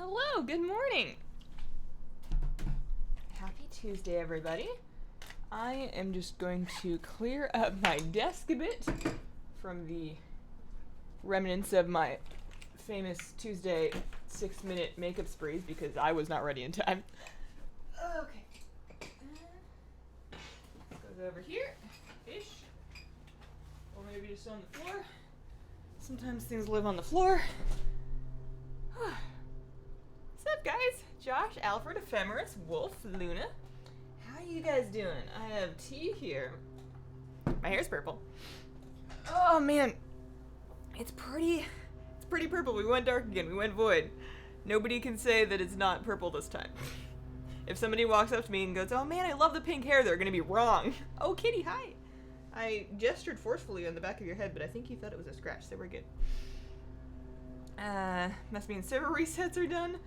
Hello, good morning. Happy Tuesday, everybody. I am just going to clear up my desk a bit from the remnants of my famous Tuesday 6-minute makeup sprees because I was not ready in time. Okay. Goes over here-ish. Or maybe just on the floor. Sometimes things live on the floor. What's up, guys? Josh, Alfred, Ephemeris, Wolf, Luna. How you guys doing? I have tea here. My hair's purple. Oh man, it's pretty purple. We went dark again. We went void. Nobody can say that it's not purple this time. If somebody walks up to me and goes, "Oh man, I love the pink hair," they're gonna be wrong. Oh, Kitty, hi. I gestured forcefully on the back of your head, but I think you thought it was a scratch, so we're good. Must mean server resets are done.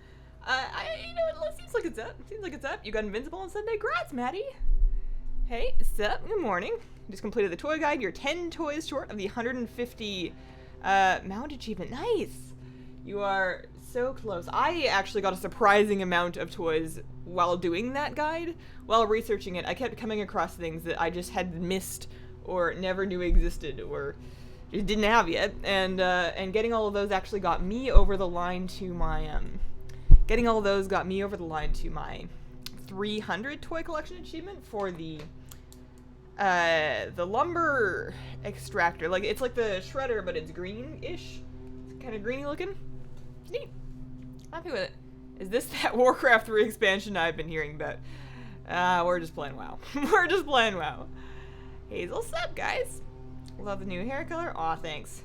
You know, it seems like it's up. Seems like it's up. You got Invincible on Sunday. Grats, Maddie. Hey, sup? Good morning. Just completed the toy guide. You're 10 toys short of the 150 mount achievement. Nice. You are so close. I actually got a surprising amount of toys while doing that guide. While researching it, I kept coming across things that I just had missed or never knew existed or just didn't have yet. And getting all of those actually got me over the line to my 300 toy collection achievement for the lumber extractor. Like, it's like the shredder, but it's green-ish. It's kind of greeny looking. It's neat. Happy with it. Is this that Warcraft 3 expansion I've been hearing about? We're just playing WoW. We're just playing WoW. Hazel, sup, guys? Love the new hair color. Aw, thanks.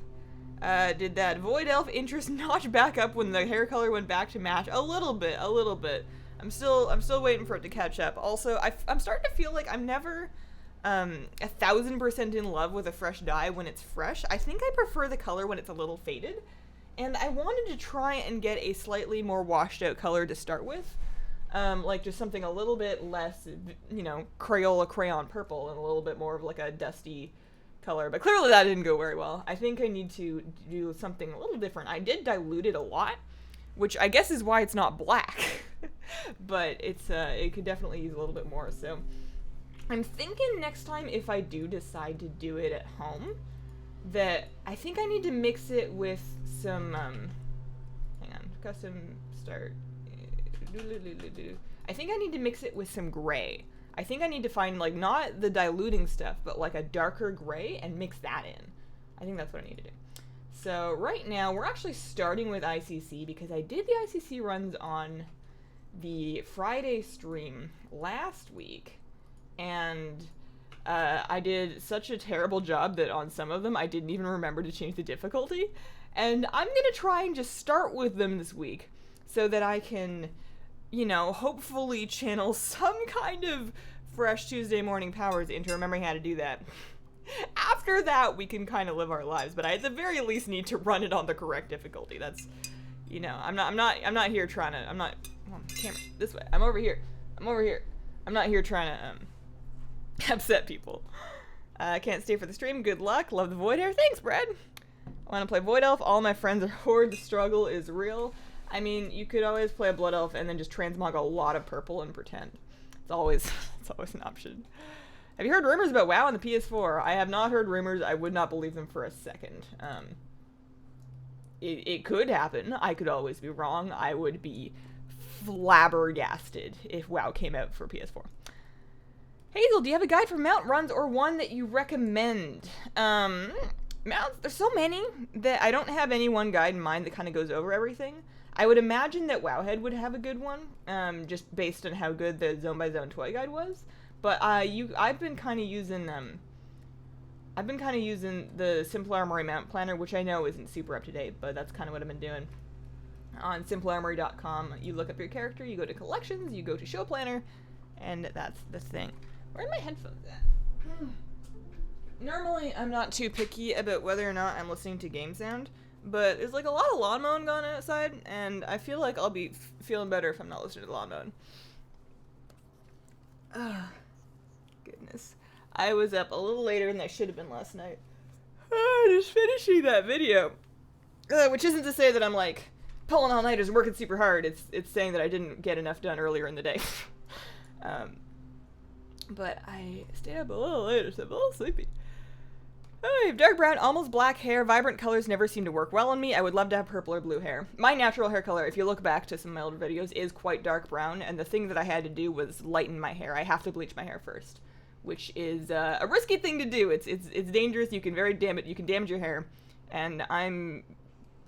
Did that Void Elf interest notch back up when the hair color went back to match? A little bit. I'm still waiting for it to catch up. Also, I'm starting to feel like I'm never 1,000% in love with a fresh dye when it's fresh. I think I prefer the color when it's a little faded. And I wanted to try and get a slightly more washed out color to start with. Like just something a little bit less, you know, Crayola crayon purple and a little bit more of like a dusty color, but clearly that didn't go very well. I think I need to do something a little different. I did dilute it a lot, which I guess is why it's not black, but it could definitely use a little bit more. So I'm thinking next time if I do decide to do it at home, that I think I need to mix it with some, hang on, custom start. I think I need to mix it with some gray. I think I need to find, like, not the diluting stuff, but, like, a darker gray and mix that in. I think that's what I need to do. So, right now, we're actually starting with ICC because I did the ICC runs on the Friday stream last week, and I did such a terrible job that on some of them I didn't even remember to change the difficulty. And I'm gonna try and just start with them this week so that I can, you know, hopefully channel some kind of fresh Tuesday morning powers into remembering how to do that. After that, we can kind of live our lives, but I at the very least need to run it on the correct difficulty. That's, you know, I'm not here trying to, come on, camera, this way. I'm over here. I'm not here trying to, upset people. I can't stay for the stream. Good luck. Love the Void Hair. Thanks, Brad. I want to play Void Elf. All my friends are Horde. The struggle is real. I mean, you could always play a Blood Elf and then just transmog a lot of purple and pretend. It's always an option. Have you heard rumors about WoW on the PS4? I have not heard rumors. I would not believe them for a second. It could happen. I could always be wrong. I would be flabbergasted if WoW came out for PS4. Hazel, do you have a guide for mount runs or one that you recommend? Mounts, there's so many that I don't have any one guide in mind that kind of goes over everything. I would imagine that Wowhead would have a good one, just based on how good the zone by zone toy guide was. But I've been kind of using the Simple Armory mount planner, which I know isn't super up to date, but that's kind of what I've been doing. On simplearmory.com, you look up your character, you go to collections, you go to show planner, and that's the thing. Where are my headphones at? Normally, I'm not too picky about whether or not I'm listening to game sound, but there's like a lot of lawn mowing going on outside, and I feel like I'll be feeling better if I'm not listening to lawn mowing. Goodness. I was up a little later than I should have been last night. Just finishing that video. Which isn't to say that I'm like pulling all-nighters, working super hard. It's saying that I didn't get enough done earlier in the day. But I stayed up a little later, so I'm a little sleepy. Oh, you have dark brown, almost black hair. Vibrant colors never seem to work well on me. I would love to have purple or blue hair. My natural hair color, if you look back to some of my older videos, is quite dark brown, and the thing that I had to do was lighten my hair. I have to bleach my hair first, which is a risky thing to do. It's dangerous. You can damage your hair, and I'm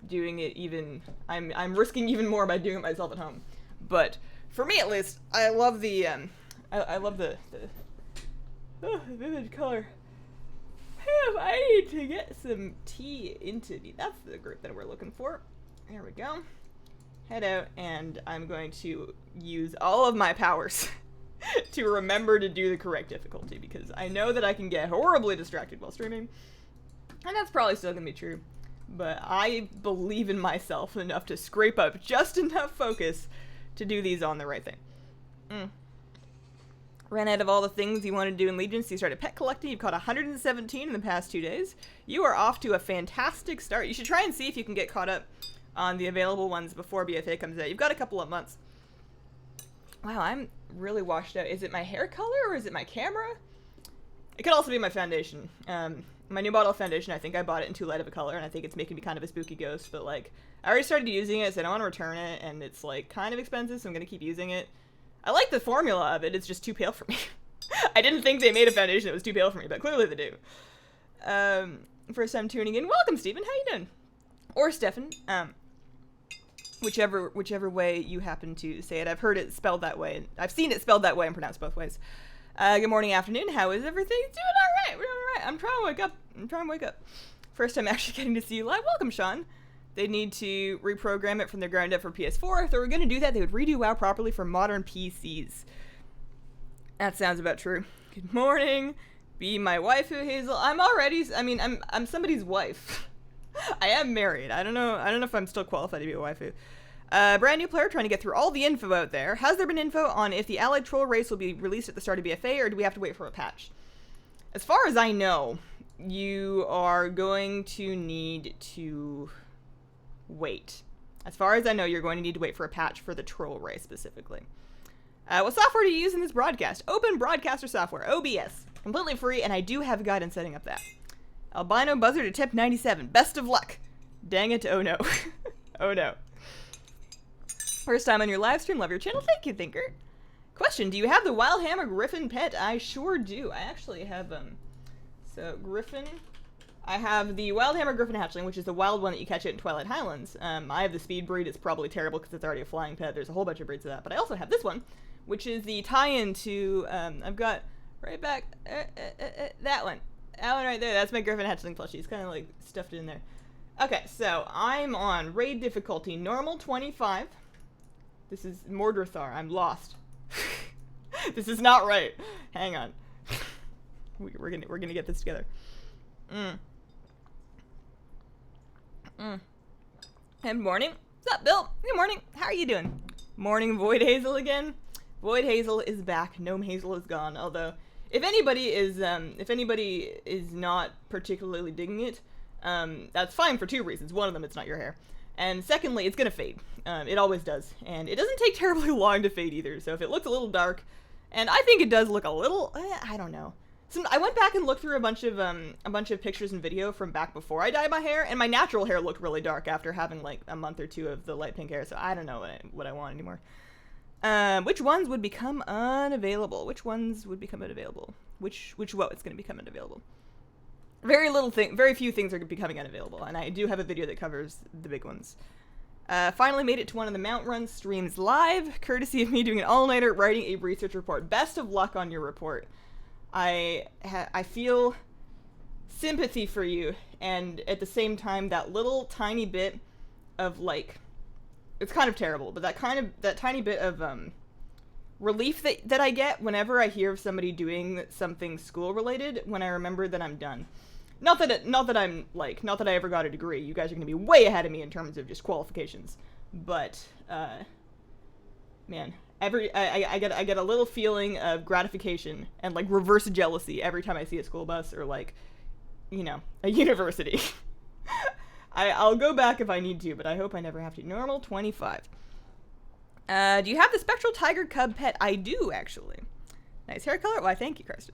doing it even. I'm risking even more by doing it myself at home. But for me, at least, I love the I love the vivid color. I need to get some tea into me. That's the group that we're looking for. There we go. Head out, and I'm going to use all of my powers to remember to do the correct difficulty, because I know that I can get horribly distracted while streaming, and that's probably still going to be true. But I believe in myself enough to scrape up just enough focus to do these on the right thing. Ran out of all the things you want to do in Legion, so you started pet collecting. You've caught 117 in the past 2 days. You are off to a fantastic start. You should try and see if you can get caught up on the available ones before BFA comes out. You've got a couple of months. Wow, I'm really washed out. Is it my hair color or is it my camera? It could also be my foundation. My new bottle of foundation, I think I bought it in too light of a color, and I think it's making me kind of a spooky ghost, but like, I already started using it, so I don't want to return it, and it's like kind of expensive, so I'm going to keep using it. I like the formula of it, it's just too pale for me. I didn't think they made a foundation that was too pale for me, but clearly they do. First time tuning in, welcome Stephen, how you doing? Or Stefan, whichever way you happen to say it. I've heard it spelled that way, I've seen it spelled that way and pronounced both ways. Good morning, afternoon, how is everything? Doing alright, we're doing alright. I'm trying to wake up. First time actually getting to see you live, welcome Sean. They need to reprogram it from the ground up for PS4. If they were going to do that, they would redo WoW properly for modern PCs. That sounds about true. Good morning. Be my waifu, Hazel. I'm somebody's wife. I am married. I don't know if I'm still qualified to be a waifu. Brand new player trying to get through all the info out there. Has there been info on if the allied troll race will be released at the start of BFA, or do we have to wait for a patch? As far as I know, you are going to need to wait. As far as I know, you're going to need to wait for a patch for the troll race specifically. What software do you use in this broadcast? Open Broadcaster software, OBS. Completely free, and I do have a guide on setting up that. Albino Buzzard attempt 97. Best of luck. Dang it, oh no. Oh no. First time on your live stream, love your channel. Thank you, Thinker. Question, do you have the Wildhammer Griffin pet? I sure do. I actually have, so Griffin... I have the Wildhammer Griffin hatchling, which is the wild one that you catch out in Twilight Highlands. I have the speed breed. It's probably terrible because it's already a flying pet. There's a whole bunch of breeds of that. But I also have this one, which is the tie-in to, I've got right back, that one. That one right there. That's my Griffin hatchling plushie. It's kind of like stuffed in there. Okay, so I'm on raid difficulty normal 25. This is Mordorthar. I'm lost. This is not right. Hang on. We're gonna get this together. Good morning. What's up, Bill? Good morning. How are you doing? Morning, Void Hazel again. Void Hazel is back. Gnome Hazel is gone. Although, if anybody is not particularly digging it, that's fine for two reasons. One of them, it's not your hair, and secondly, it's gonna fade. It always does, and it doesn't take terribly long to fade either. So if it looks a little dark, and I think it does look a little, I don't know. So I went back and looked through a bunch of pictures and video from back before I dyed my hair, and my natural hair looked really dark after having like a month or two of the light pink hair. So I don't know what I want anymore. Which ones would become unavailable? Which ones would become unavailable? Which what is going to become unavailable? Very few things are becoming unavailable, and I do have a video that covers the big ones. Finally made it to one of the Mount Run streams live, courtesy of me doing an all-nighter writing a research report. Best of luck on your report. I feel sympathy for you, and at the same time, that little tiny bit of like, it's kind of terrible, but that tiny bit of relief that I get whenever I hear of somebody doing something school related, when I remember that I'm done. Not that I ever got a degree. You guys are gonna be way ahead of me in terms of just qualifications, but man. I get a little feeling of gratification and like reverse jealousy every time I see a school bus or like, you know, a university. I'll go back if I need to, but I hope I never have to. Normal, 25. Do you have the Spectral Tiger Cub pet? I do, actually. Nice hair color. Why, thank you, Karsten.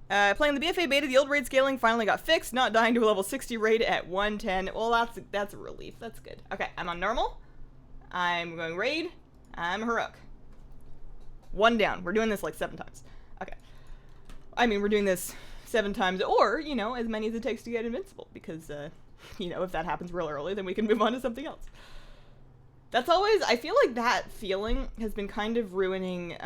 Playing the BFA beta, the old raid scaling finally got fixed. Not dying to a level 60 raid at 110. Well, that's a relief. That's good. Okay, I'm on normal. I'm going raid. I'm heroic. 1 down. We're doing this like 7 times. Okay. I mean, we're doing this 7 times, or, you know, as many as it takes to get invincible. Because, you know, if that happens real early, then we can move on to something else. That's always, I feel like that feeling has been kind of ruining,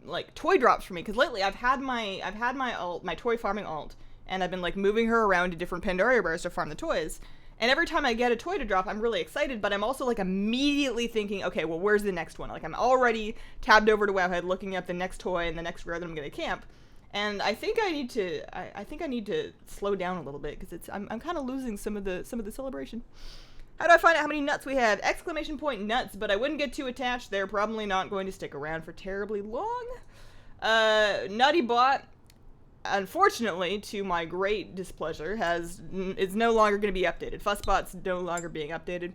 like, toy drops for me. Because lately, I've had my alt, my toy farming alt, and I've been, like, moving her around to different Pandaria bars to farm the toys. And every time I get a toy to drop, I'm really excited, but I'm also, like, immediately thinking, okay, well, where's the next one? Like, I'm already tabbed over to Wowhead looking up the next toy and the next rare that I'm going to camp. And I think I need to, I think I need to slow down a little bit, because I'm kind of losing some of the celebration. How do I find out how many nuts we have? Exclamation point nuts, but I wouldn't get too attached. They're probably not going to stick around for terribly long. Nutty Bot, unfortunately, to my great displeasure, is no longer going to be updated. Fussbot's no longer being updated.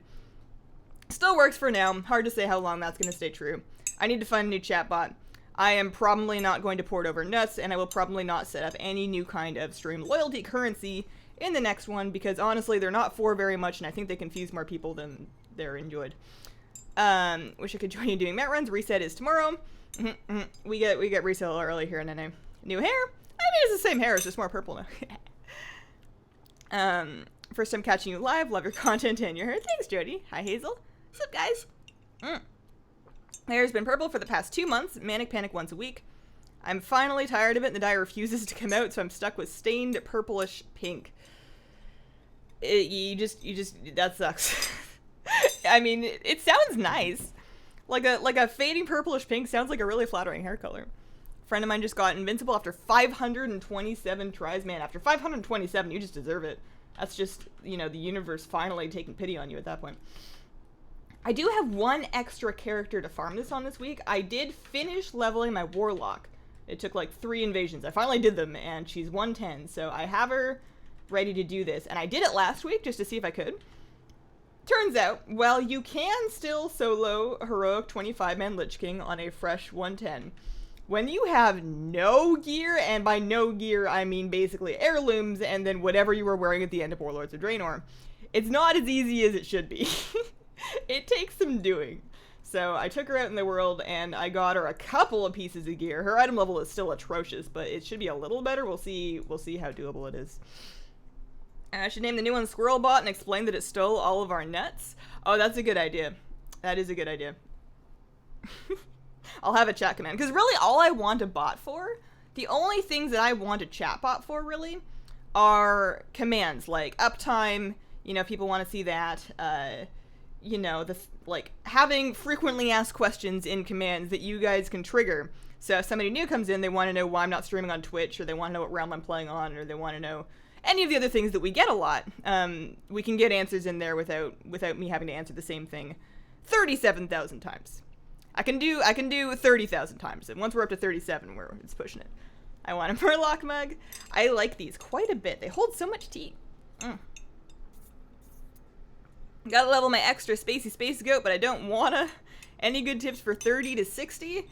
Still works for now. Hard to say how long that's going to stay true. I need to find a new chatbot. I am probably not going to port over nuts, and I will probably not set up any new kind of stream loyalty currency in the next one, because honestly, they're not for very much, and I think they confuse more people than they're enjoyed. Wish I could join you doing mat runs. Reset is tomorrow. We get reset a little early here in NA. New hair? I mean, it's the same hair, it's just more purple now. First time catching you live. Love your content and your hair. Thanks, Jody. Hi, Hazel. What's up, guys? My hair's been purple for the past 2 months. Manic panic once a week. I'm finally tired of it, and the dye refuses to come out, so I'm stuck with stained purplish pink. That sucks. I mean, it sounds nice. Like a fading purplish pink sounds like a really flattering hair color. A friend of mine just got invincible after 527 tries. Man, after 527, you just deserve it. That's just, you know, the universe finally taking pity on you at that point. I do have 1 extra character to farm this on this week. I did finish leveling my Warlock. It took like 3 invasions. I finally did them, and she's 110, so I have her ready to do this. And I did it last week just to see if I could. Turns out, well, you can still solo heroic 25-man Lich King on a fresh 110. When you have no gear, and by no gear, I mean basically heirlooms, and then whatever you were wearing at the end of Warlords of Draenor, it's not as easy as it should be. It takes some doing. So I took her out in the world, and I got her a couple of pieces of gear. Her item level is still atrocious, but it should be a little better. We'll see how doable it is. I should name the new one Squirrel Bot and explain that it stole all of our nuts. Oh, that's a good idea. That is a good idea. I'll have a chat command. Because really, all I want a bot for, the only things that I want a chat bot for, really, are commands. Like uptime, you know, people want to see that. You know, like having frequently asked questions in commands that you guys can trigger. So if somebody new comes in, they want to know why I'm not streaming on Twitch, or they want to know what realm I'm playing on, or they want to know any of the other things that we get a lot. We can get answers in there without me having to answer the same thing 37,000 times. I can do 30,000 times, and once we're up to 37, it's pushing it. I want a Murloc mug. I like these quite a bit. They hold so much tea. Gotta level my extra spacey space goat, but I don't wanna. Any good tips for 30 to 60?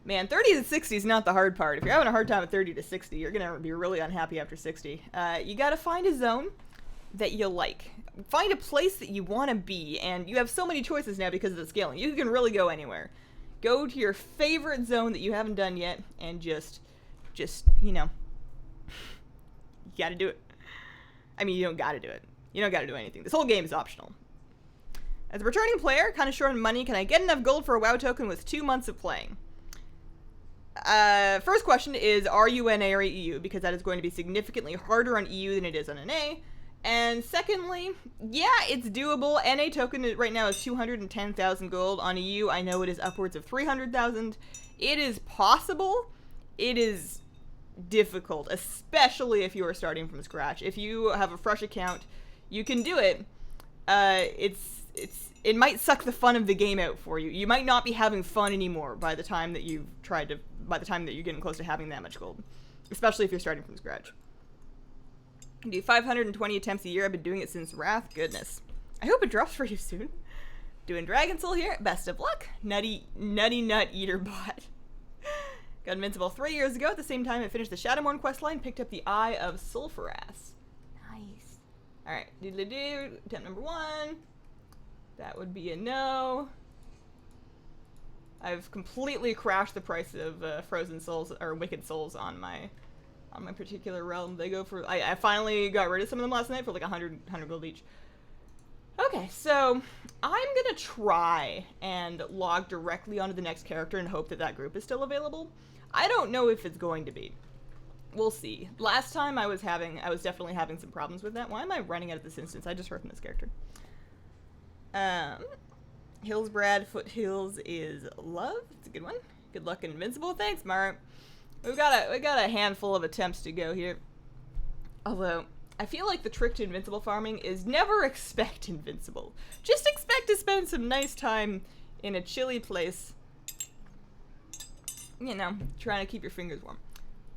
Man, 30 to 60 is not the hard part. If you're having a hard time at 30 to 60, you're gonna be really unhappy after 60. You gotta find a zone that you like. Find a place that you want to be, and you have so many choices now because of the scaling. You can really go anywhere. Go to your favorite zone that you haven't done yet, and just, you know, you gotta do it. I mean, you don't gotta do it. You don't gotta do anything. This whole game is optional. As a returning player, kind of short on money, can I get enough gold for a WoW token with 2 months of playing? First question is, are you NA or EU? Because that is going to be significantly harder on EU than it is on NA. And secondly, yeah, it's doable. NA token right now is 210,000 gold. On EU, I know it is upwards of 300,000. It is possible. It is difficult, especially if you are starting from scratch. If you have a fresh account, you can do it. It might suck the fun of the game out for you. You might not be having fun anymore by the time that you're getting close to having that much gold, especially if you're starting from scratch. I do 520 attempts a year. I've been doing it since Wrath. Goodness. I hope it drops for you soon. Doing Dragon Soul here. Best of luck. Nutty Nut Eater Bot. Got Invincible 3 years ago. At the same time, I finished the Shadowmourne questline. Picked up the Eye of Sulfuras. Nice. Alright. Doodly-doo. Attempt number 1. That would be a no. I've completely crashed the price of Frozen Souls, or Wicked Souls on my particular realm. They go for... I finally got rid of some of them last night for like 100 gold each. Okay, so I'm gonna try and log directly onto the next character and hope that that group is still available. I don't know if it's going to be. We'll see. Last time I was definitely having some problems with that. Why am I running out of this instance? I just heard from this character. Hillsbrad Foothills is love. It's a good one. Good luck in Invincible. Thanks, Mara. We got a handful of attempts to go here. Although I feel like the trick to Invincible farming is never expect Invincible. Just expect to spend some nice time in a chilly place. You know, trying to keep your fingers warm.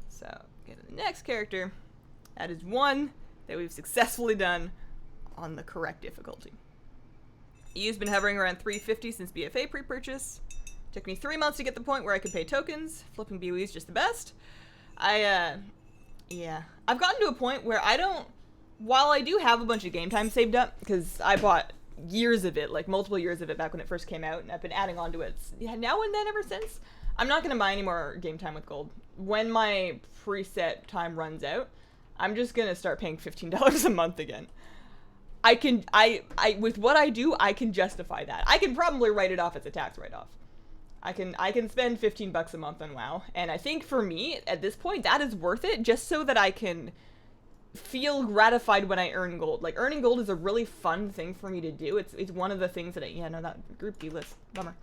So, get to the next character. That is one that we've successfully done on the correct difficulty. EU's been hovering around 350 since BFA pre-purchase. Took me 3 months to get the point where I could pay tokens. Flipping BOE is just the best. Yeah. I've gotten to a point where while I do have a bunch of game time saved up, because I bought years of it, like multiple years of it back when it first came out, and I've been adding on to it now and then ever since. I'm not going to buy any more game time with gold. When my preset time runs out, I'm just going to start paying $15 a month again. With what I do, I can justify that. I can probably write it off as a tax write-off. I can spend $15 a month on WoW, and I think for me, at this point, that is worth it, just so that I can feel gratified when I earn gold. Like, earning gold is a really fun thing for me to do. It's one of the things that that group D list, bummer.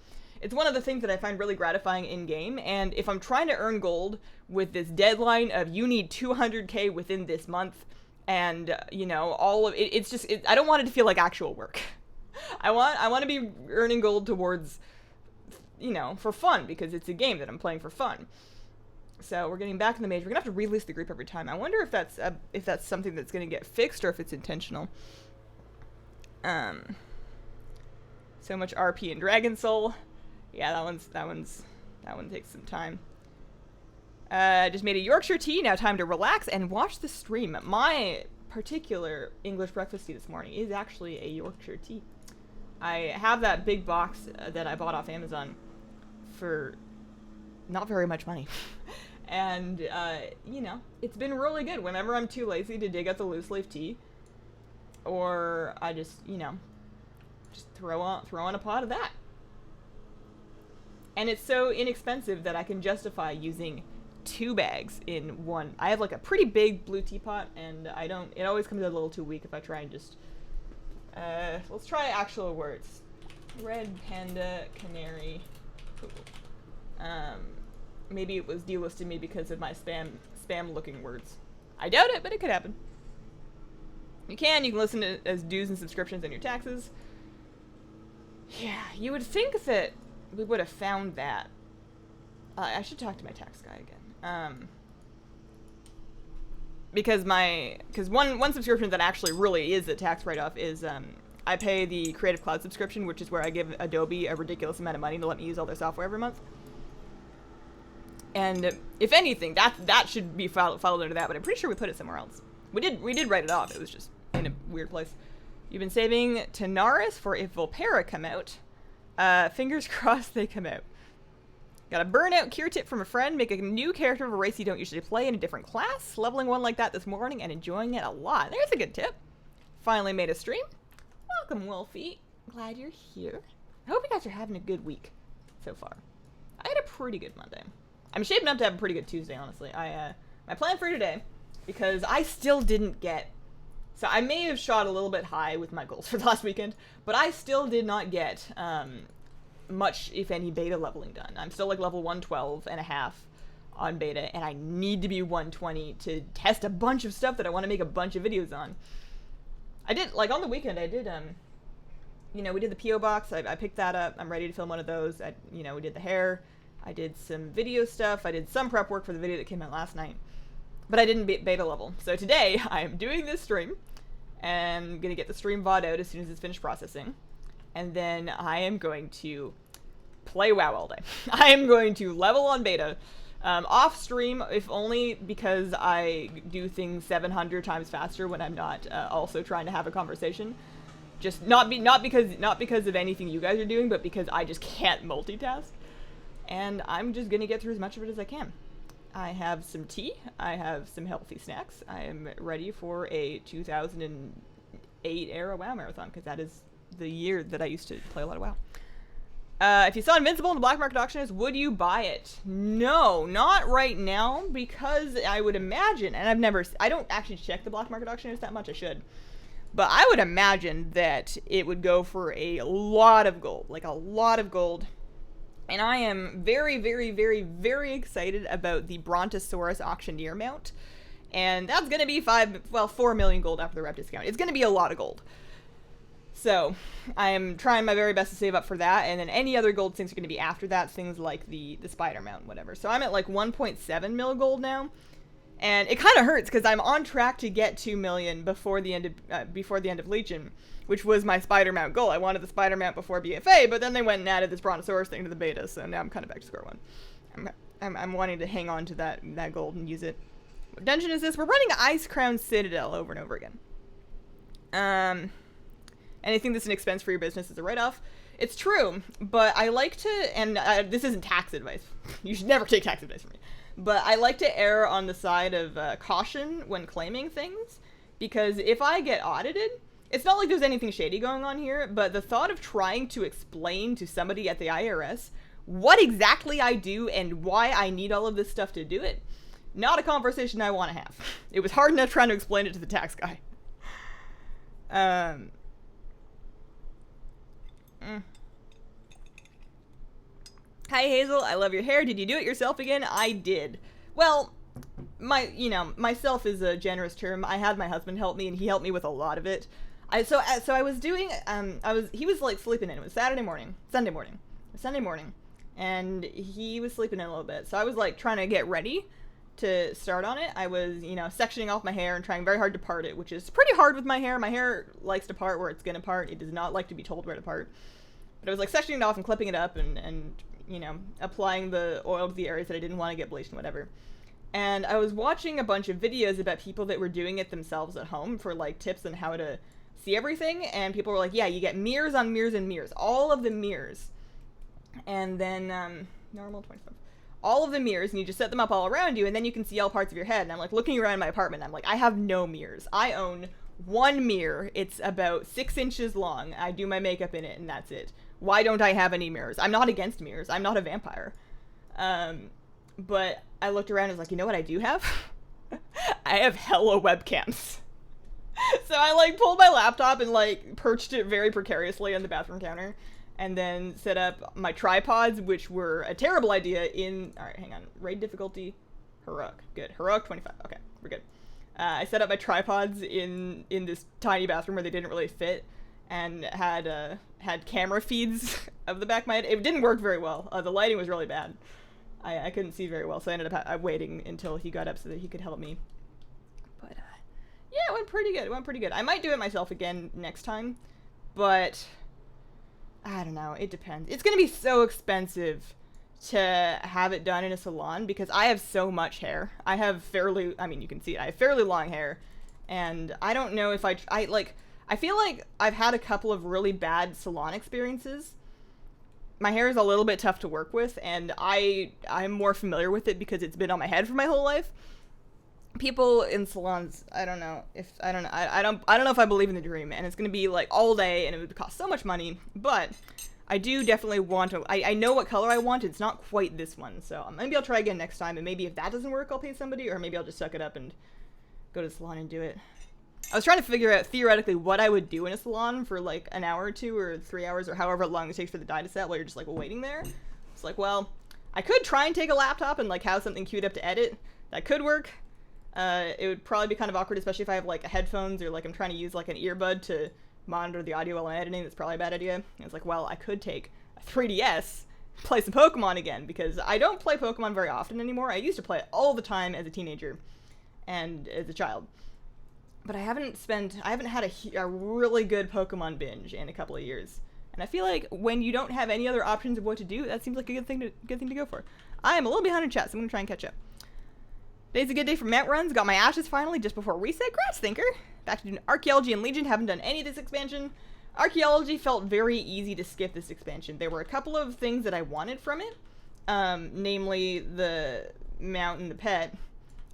It's one of the things that I find really gratifying in-game, and if I'm trying to earn gold with this deadline of you need 200k within this month, and, all of it, it's just, I don't want it to feel like actual work. I want to be earning gold towards... for fun, because it's a game that I'm playing for fun. So we're getting back in the mage. We're gonna have to release the group every time. I wonder if that's something that's gonna get fixed or if it's intentional. So much RP in Dragon Soul. Yeah, that one takes some time. Just made a Yorkshire tea. Now time to relax and watch the stream. My particular English breakfast tea this morning is actually a Yorkshire tea. I have that big box that I bought off Amazon for not very much money. And, it's been really good whenever I'm too lazy to dig out the loose leaf tea. Or I just, just throw on a pot of that. And it's so inexpensive that I can justify using 2 bags in one. I have like a pretty big blue teapot, and it always comes out a little too weak if I try and just, let's try actual words. Red panda, canary, poodle. Maybe it was delisted me because of my spam looking words. I doubt it, but it could happen. You can listen to as dues and subscriptions and your taxes. Yeah, you would think that we would have found that. I should talk to my tax guy again. Because one subscription that actually really is a tax write-off is, I pay the Creative Cloud subscription, which is where I give Adobe a ridiculous amount of money to let me use all their software every month. And if anything, that should be followed under that, but I'm pretty sure we put it somewhere else. We did write it off. It was just in a weird place. You've been saving Tanaris for if Volpera come out. Fingers crossed they come out. Got a burnout cure tip from a friend. Make a new character of a race you don't usually play in a different class. Leveling one like that this morning and enjoying it a lot. There's a good tip. Finally made a stream. Welcome, Wolfie. Glad you're here. I hope you guys are having a good week so far. I had a pretty good Monday. I'm shaping up to have a pretty good Tuesday, honestly. My plan for today, because I still didn't get... So I may have shot a little bit high with my goals for the last weekend, but I still did not get much, if any, beta leveling done. I'm still like level 112 and a half on beta, and I need to be 120 to test a bunch of stuff that I want to make a bunch of videos on. I did, like on the weekend, I did, we did the P.O. box. I picked that up. I'm ready to film one of those. We did the hair. I did some video stuff. I did some prep work for the video that came out last night. but I didn't beta level. So today I am doing this stream, and I'm gonna get the stream VoD out as soon as it's finished processing, and then I am going to play WoW all day. I am going to level on beta, off stream, if only because I do things 700 times faster when I'm not also trying to have a conversation. Just not because of anything you guys are doing, but because I just can't multitask. And I'm just gonna get through as much of it as I can. I have some tea. I have some healthy snacks. I am ready for a 2008 era WoW marathon, because that is the year that I used to play a lot of WoW. If you saw Invincible in the black market auctioners, would you buy it? No, not right now, because I would imagine, and I don't actually check the black market auctioners that much, I should. But I would imagine that it would go for a lot of gold, like a lot of gold. And I am very, very, very, very excited about the Brontosaurus auctioneer mount. And that's going to be 4 million gold after the rep discount. It's going to be a lot of gold. So I am trying my very best to save up for that. And then any other gold things are going to be after that, things like the spider mount, whatever. So I'm at like 1.7 mil gold now. And it kind of hurts because I'm on track to get 2 million before the end of Legion, which was my spider mount goal. I wanted the spider mount before BFA, but then they went and added this Brontosaurus thing to the beta, so now I'm kind of back to square one. I'm wanting to hang on to that gold and use it. What dungeon is this? We're running Ice Crown Citadel over and over again. Anything that's an expense for your business is a write-off. It's true, but I like to, and this isn't tax advice. You should never take tax advice from me. But I like to err on the side of caution when claiming things, because if I get audited, it's not like there's anything shady going on here, but the thought of trying to explain to somebody at the IRS what exactly I do and why I need all of this stuff to do it, not a conversation I want to have. It was hard enough trying to explain it to the tax guy. Hi Hazel, I love your hair. Did you do it yourself again? I did. Well, myself is a generous term. I had my husband help me, and he helped me with a lot of it. So I was doing, he was like sleeping in. It was Sunday morning, and he was sleeping in a little bit. So I was like trying to get ready to start on it. I was, sectioning off my hair and trying very hard to part it, which is pretty hard with my hair. My hair likes to part where it's gonna part. It does not like to be told where to part. But I was like sectioning it off and clipping it up and applying the oil to the areas that I didn't want to get bleached and whatever. And I was watching a bunch of videos about people that were doing it themselves at home for like tips on how to see everything. And people were like, yeah, you get mirrors on mirrors and mirrors, all of the mirrors. And then, normal 25, all of the mirrors, and you just set them up all around you, and then you can see all parts of your head. And I'm like looking around my apartment, I'm like, I have no mirrors. I own one mirror. It's about 6 inches long. I do my makeup in it, and that's it. Why don't I have any mirrors? I'm not against mirrors. I'm not a vampire. But I looked around and was like, you know what I do have? I have hella webcams. So I like pulled my laptop and like perched it very precariously on the bathroom counter, and then set up my tripods, which were a terrible idea alright, hang on. Raid difficulty, heroic. Good. Heroic 25. Okay, we're good. I set up my tripods in this tiny bathroom where they didn't really fit, and had camera feeds of the back of my head. It didn't work very well. The lighting was really bad. I couldn't see very well, so I ended up waiting until he got up so that he could help me. But, yeah, it went pretty good. I might do it myself again next time, but I don't know. It depends. It's going to be so expensive to have it done in a salon because I have so much hair. I have you can see it. I have fairly long hair, and I don't know if I feel like I've had a couple of really bad salon experiences. My hair is a little bit tough to work with, and I'm more familiar with it because it's been on my head for my whole life. People in salons, I don't know if I believe in the dream, and it's gonna be like all day, and it would cost so much money. But I do definitely want to. I know what color I want. It's not quite this one, so maybe I'll try again next time, and maybe if that doesn't work, I'll pay somebody, or maybe I'll just suck it up and go to the salon and do it. I was trying to figure out theoretically what I would do in a salon for like an hour or 2 or 3 hours or however long it takes for the dye to set while you're just like waiting there. It's like, well, I could try and take a laptop and like have something queued up to edit. That could work. It would probably be kind of awkward, especially if I have like headphones or like I'm trying to use like an earbud to monitor the audio while I'm editing. That's probably a bad idea. And it's like, well, I could take a 3DS, play some Pokemon again, because I don't play Pokemon very often anymore. I used to play it all the time as a teenager. and as a child. But I haven't had a really good Pokemon binge in a couple of years. And I feel like when you don't have any other options of what to do, that seems like a good thing to go for. I am a little behind in chat, so I'm gonna try and catch up. Today's a good day for Mount runs. Got my Ashes finally just before reset. Congrats, Thinker. Back to doing Archaeology and Legion. Haven't done any of this expansion. Archaeology felt very easy to skip this expansion. There were a couple of things that I wanted from it, namely the mount and the pet.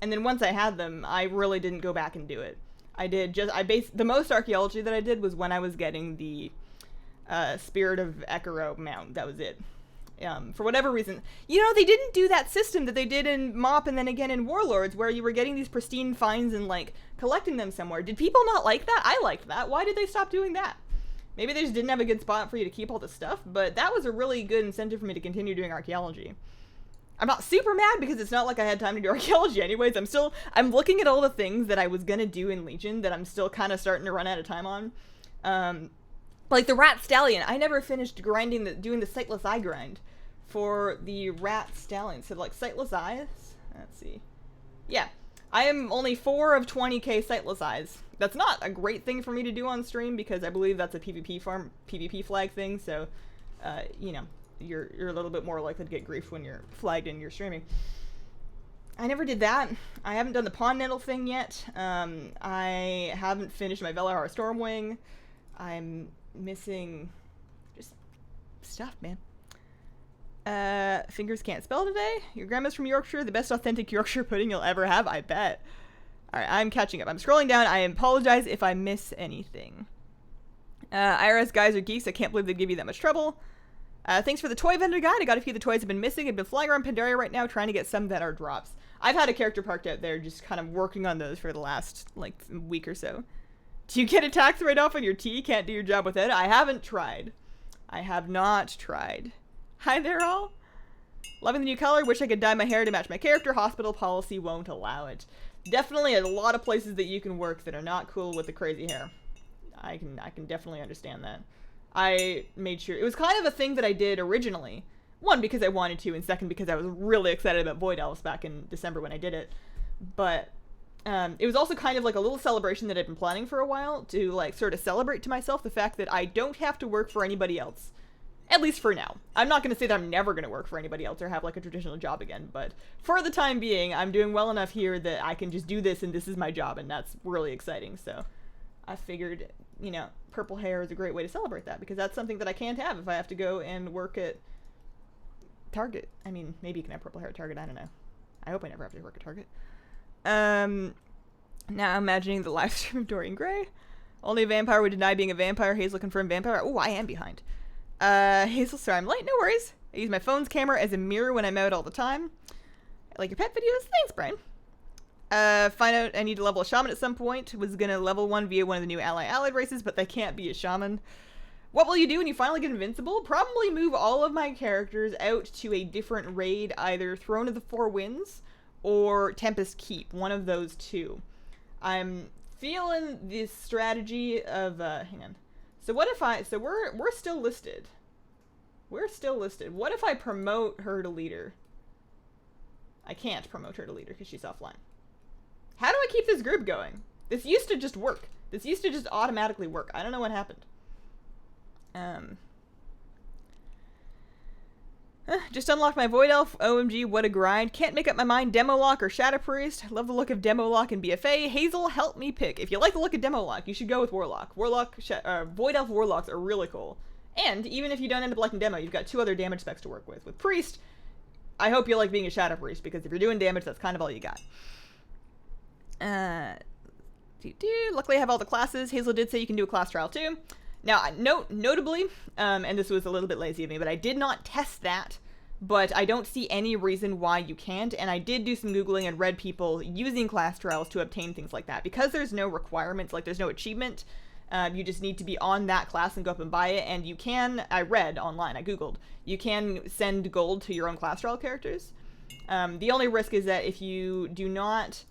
And then once I had them, I really didn't go back and do it. The most archaeology that I did was when I was getting the Spirit of Ekiro mount. That was it. For whatever reason. You know, they didn't do that system that they did in MoP and then again in Warlords, where you were getting these pristine finds and, like, collecting them somewhere. Did people not like that? I liked that. Why did they stop doing that? Maybe they just didn't have a good spot for you to keep all the stuff, but that was a really good incentive for me to continue doing archaeology. I'm not super mad because it's not like I had time to do archaeology anyways. I'm looking at all the things that I was gonna do in Legion that I'm still kind of starting to run out of time on. Like the Rat Stallion. I never finished doing the Sightless Eye grind for the Rat Stallion. So like Sightless Eyes, let's see. Yeah, I am only 4 of 20k Sightless Eyes. That's not a great thing for me to do on stream because I believe that's a PvP flag thing. So, you know, you're a little bit more likely to get grief when you're flagged and you're streaming. I never did that. I haven't done the Pond Nettle thing yet. I haven't finished my Velahar Stormwing. I'm missing just stuff, man. Fingers can't spell today. Your grandma's from Yorkshire. The best authentic Yorkshire pudding you'll ever have, I bet. Alright, I'm catching up. I'm scrolling down. I apologize if I miss anything. IRS guys are geeks. I can't believe they give you that much trouble. Thanks for the toy vendor guide. I got a few of the toys I've been missing. I've been flying around Pandaria right now trying to get some that are drops. I've had a character parked out there just kind of working on those for the last, like, week or so. Do you get a tax write-off on your tea? Can't do your job with it? I haven't tried. I have not tried. Hi there, all. Loving the new color. Wish I could dye my hair to match my character. Hospital policy won't allow it. Definitely a lot of places that you can work that are not cool with the crazy hair. I can definitely understand that. I made sure. It was kind of a thing that I did originally. One, because I wanted to, and second, because I was really excited about Void Elves back in December when I did it. But it was also kind of like a little celebration that I'd been planning for a while to, like, sort of celebrate to myself the fact that I don't have to work for anybody else. At least for now. I'm not going to say that I'm never going to work for anybody else or have, like, a traditional job again, but for the time being, I'm doing well enough here that I can just do this, and this is my job, and that's really exciting, so I figured, you know, purple hair is a great way to celebrate that, because that's something that I can't have if I have to go and work at Target. I mean, maybe you can have purple hair at Target, I don't know. I hope I never have to work at Target. Now imagining the live stream of Dorian Gray. Only a vampire would deny being a vampire. Hazel confirmed vampire. Oh, I am behind. Hazel, sorry I'm late, no worries. I use my phone's camera as a mirror when I'm out all the time. I like your pet videos. Thanks, Brian. Find out I need to level a shaman at some point. Was gonna level one via one of the new allied races, but they can't be a shaman. What will you do when you finally get invincible? Probably move all of my characters out to a different raid, either Throne of the Four Winds or Tempest Keep, one of those two. I'm feeling this strategy of, hang on. So what if we're still listed. We're still listed. What if I promote her to leader? I can't promote her to leader because she's offline. How do I keep this group going? This used to just work. This used to just automatically work. I don't know what happened. Just unlocked my Void Elf. OMG, what a grind. Can't make up my mind. Demo Lock or Shadow Priest. Love the look of Demo Lock and BFA. Hazel, help me pick. If you like the look of Demo Lock, you should go with Warlock. Void Elf Warlocks are really cool. And even if you don't end up liking Demo, you've got 2 other damage specs to work with. With Priest, I hope you like being a Shadow Priest, because if you're doing damage, that's kind of all you got. Luckily I have all the classes. Hazel did say you can do a class trial too. Now, notably, and this was a little bit lazy of me, but I did not test that, but I don't see any reason why you can't, and I did do some Googling and read people using class trials to obtain things like that. Because there's no requirements, like there's no achievement, you just need to be on that class and go up and buy it, and you can, I read online, I Googled, you can send gold to your own class trial characters. The only risk is that if you do not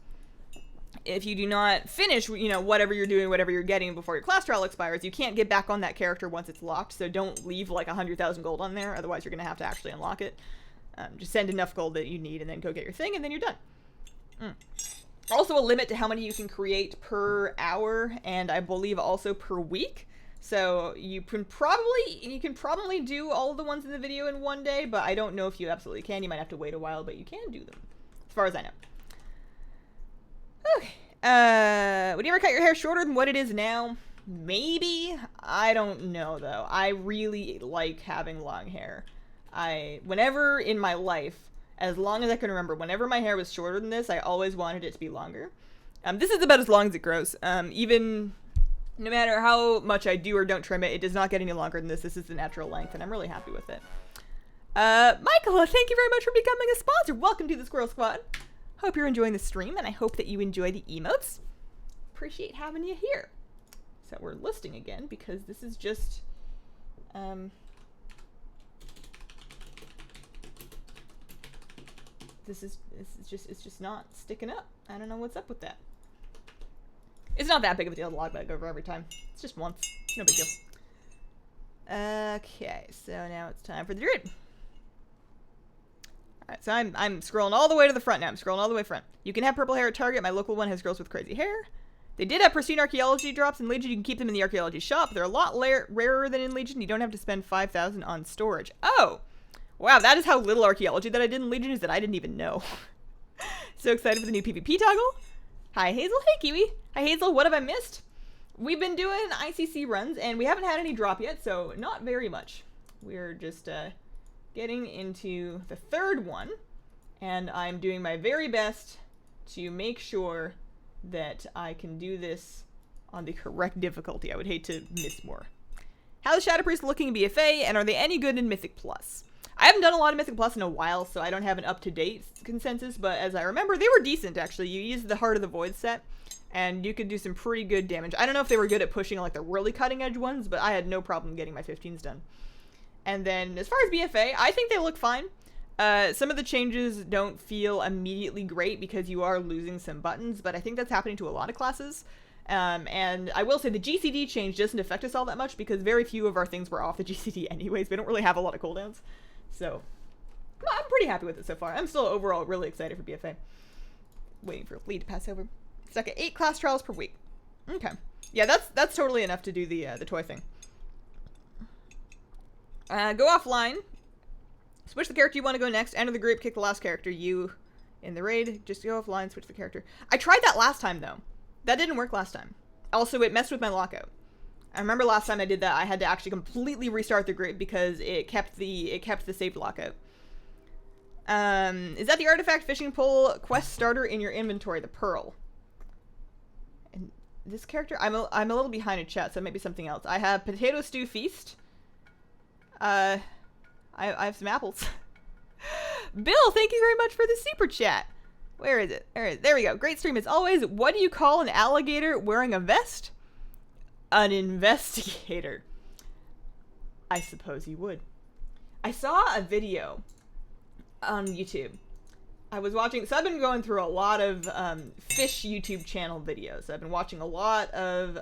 finish, you know, whatever you're doing, whatever you're getting before your class trial expires, you can't get back on that character once it's locked, so don't leave like 100,000 gold on there, otherwise you're gonna have to actually unlock it. Just send enough gold that you need and then go get your thing, and then you're done. Also a limit to how many you can create per hour, and I believe also per week. So you can probably do all of the ones in the video in one day, but I don't know if you absolutely can. You might have to wait a while, but you can do them, as far as I know. Okay. Would you ever cut your hair shorter than what it is now? Maybe. I don't know, though. I really like having long hair. Whenever in my life, as long as I can remember, whenever my hair was shorter than this, I always wanted it to be longer. This is about as long as it grows. Even no matter how much I do or don't trim it, it does not get any longer than this. This is the natural length, and I'm really happy with it. Michael, thank you very much for becoming a sponsor. Welcome to the Squirrel Squad. Hope you're enjoying the stream, and I hope that you enjoy the emotes. Appreciate having you here. So we're listing again, because this is just, it's just not sticking up. I don't know what's up with that. It's not that big of a deal to log back over every time. It's just once. No big deal. Okay, so now it's time for the druid. Alright, so I'm scrolling all the way to the front now. I'm scrolling all the way front. You can have purple hair at Target. My local one has girls with crazy hair. They did have pristine archaeology drops in Legion. You can keep them in the archaeology shop. They're a lot rarer than in Legion. You don't have to spend 5,000 on storage. Oh! Wow, that is how little archaeology that I did in Legion is that I didn't even know. So excited for the new PvP toggle. Hi, Hazel. Hey, Kiwi. Hi, Hazel. What have I missed? We've been doing ICC runs, and we haven't had any drop yet, so not very much. We're just getting into the third one, and I'm doing my very best to make sure that I can do this on the correct difficulty. I would hate to miss more. How's Shadow Priest looking in BFA, and are they any good in Mythic Plus? I haven't done a lot of Mythic Plus in a while, so I don't have an up-to-date consensus, but as I remember, they were decent, actually. You used the Heart of the Void set, and you could do some pretty good damage. I don't know if they were good at pushing, like, the really cutting-edge ones, but I had no problem getting my 15s done. And then, as far as BFA, I think they look fine. Some of the changes don't feel immediately great because you are losing some buttons, but I think that's happening to a lot of classes. And I will say the GCD change doesn't affect us all that much because very few of our things were off the GCD anyways. We don't really have a lot of cooldowns. So, I'm pretty happy with it so far. I'm still overall really excited for BFA. Waiting for Lee to pass over. Stuck at 8 class trials per week. Okay. Yeah, that's totally enough to do the toy thing. Go offline. Switch the character you want to go next. Enter the group. Kick the last character. You in the raid. Just go offline. Switch the character. I tried that last time, though. That didn't work last time. Also, it messed with my lockout. I remember last time I did that, I had to actually completely restart the grid because it kept the saved lockout. Is that the artifact fishing pole quest starter in your inventory? The pearl. And this character, I'm a little behind in chat, so it might be something else. I have potato stew feast. I have some apples. Bill, thank you very much for the super chat. Where is it? There we go. Great stream as always. What do you call an alligator wearing a vest? An investigator. I suppose you would. I saw a video on YouTube. I was watching, so I've been going through a lot of fish YouTube channel videos. I've been watching a lot of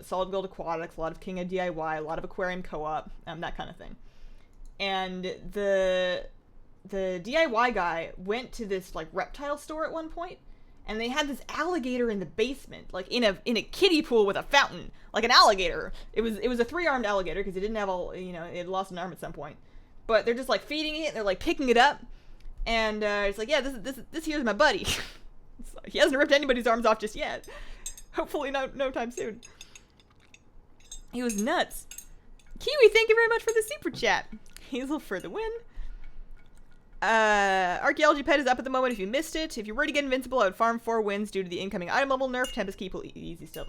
Solid Gold Aquatics, a lot of King of DIY, a lot of Aquarium Co-op, that kind of thing. And the DIY guy went to this like reptile store at one point, and they had this alligator in the basement, like in a kiddie pool with a fountain, like an alligator. It was a 3-armed alligator because it didn't have all, it had lost an arm at some point. But they're just like feeding it, and they're like picking it up, and it's like, yeah, this here's my buddy. He hasn't ripped anybody's arms off just yet. Hopefully no time soon. He was nuts. Kiwi, thank you very much for the super chat. Hazel for the win. Archaeology Pet is up at the moment if you missed it. If you were to get Invincible, I would farm 4 wins due to the incoming item level nerf. Tempest Keep will easy still.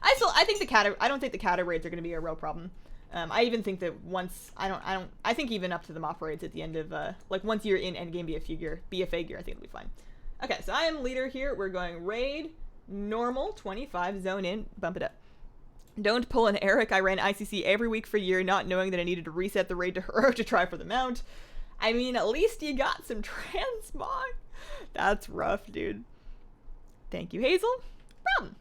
I don't think the kata raids are going to be a real problem. I even think that once, I think even up to the mop raids at the end of, like once you're in endgame BFA gear, I think it'll be fine. Okay, so I am leader here. We're going raid, normal, 25, zone in, bump it up. Don't pull an Eric. I ran ICC every week for a year, not knowing that I needed to reset the raid to Hero to try for the mount. I mean, at least you got some transmog. That's rough, dude. Thank you, Hazel. No problem.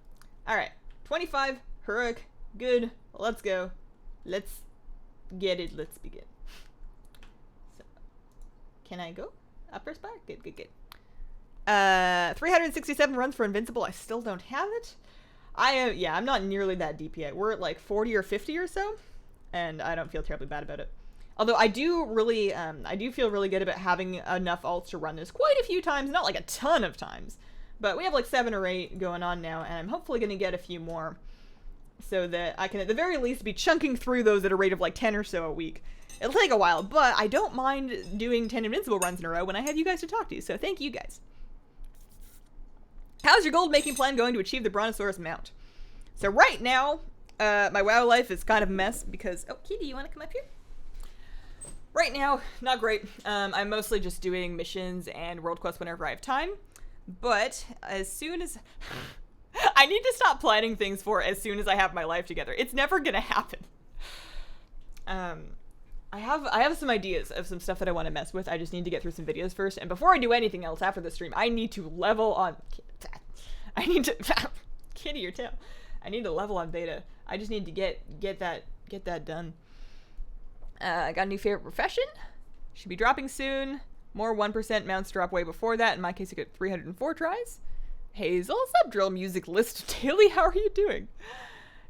Alright, 25, heroic, good, let's go. Let's get it, let's begin. So, can I go? Upper spot? Good. 367 runs for Invincible. I still don't have it. I'm not nearly that deep yet. We're at like 40 or 50 or so, and I don't feel terribly bad about it. Although I do feel really good about having enough alts to run this quite a few times, not like a ton of times, but we have like 7 or 8 going on now, and I'm hopefully going to get a few more so that I can at the very least be chunking through those at a rate of like 10 or so a week. It'll take a while, but I don't mind doing 10 Invincible runs in a row when I have you guys to talk to, so thank you guys. How's your gold making plan going to achieve the Brontosaurus mount? So right now, my WoW life is kind of a mess because... Oh, Kitty, you want to come up here? Right now, not great. I'm mostly just doing missions and world quests whenever I have time. But as soon as... I need to stop planning things for as soon as I have my life together. It's never gonna happen. I have some ideas of some stuff that I want to mess with. I just need to get through some videos first. And before I do anything else after the stream, I need to level on... Kitty, your tail. I need to level on beta. I just need to get that done. I got a new favorite profession. Should be dropping soon. More 1% mounts drop way before that. In my case, I got 304 tries. Hazel, what's up, drill music list daily? How are you doing?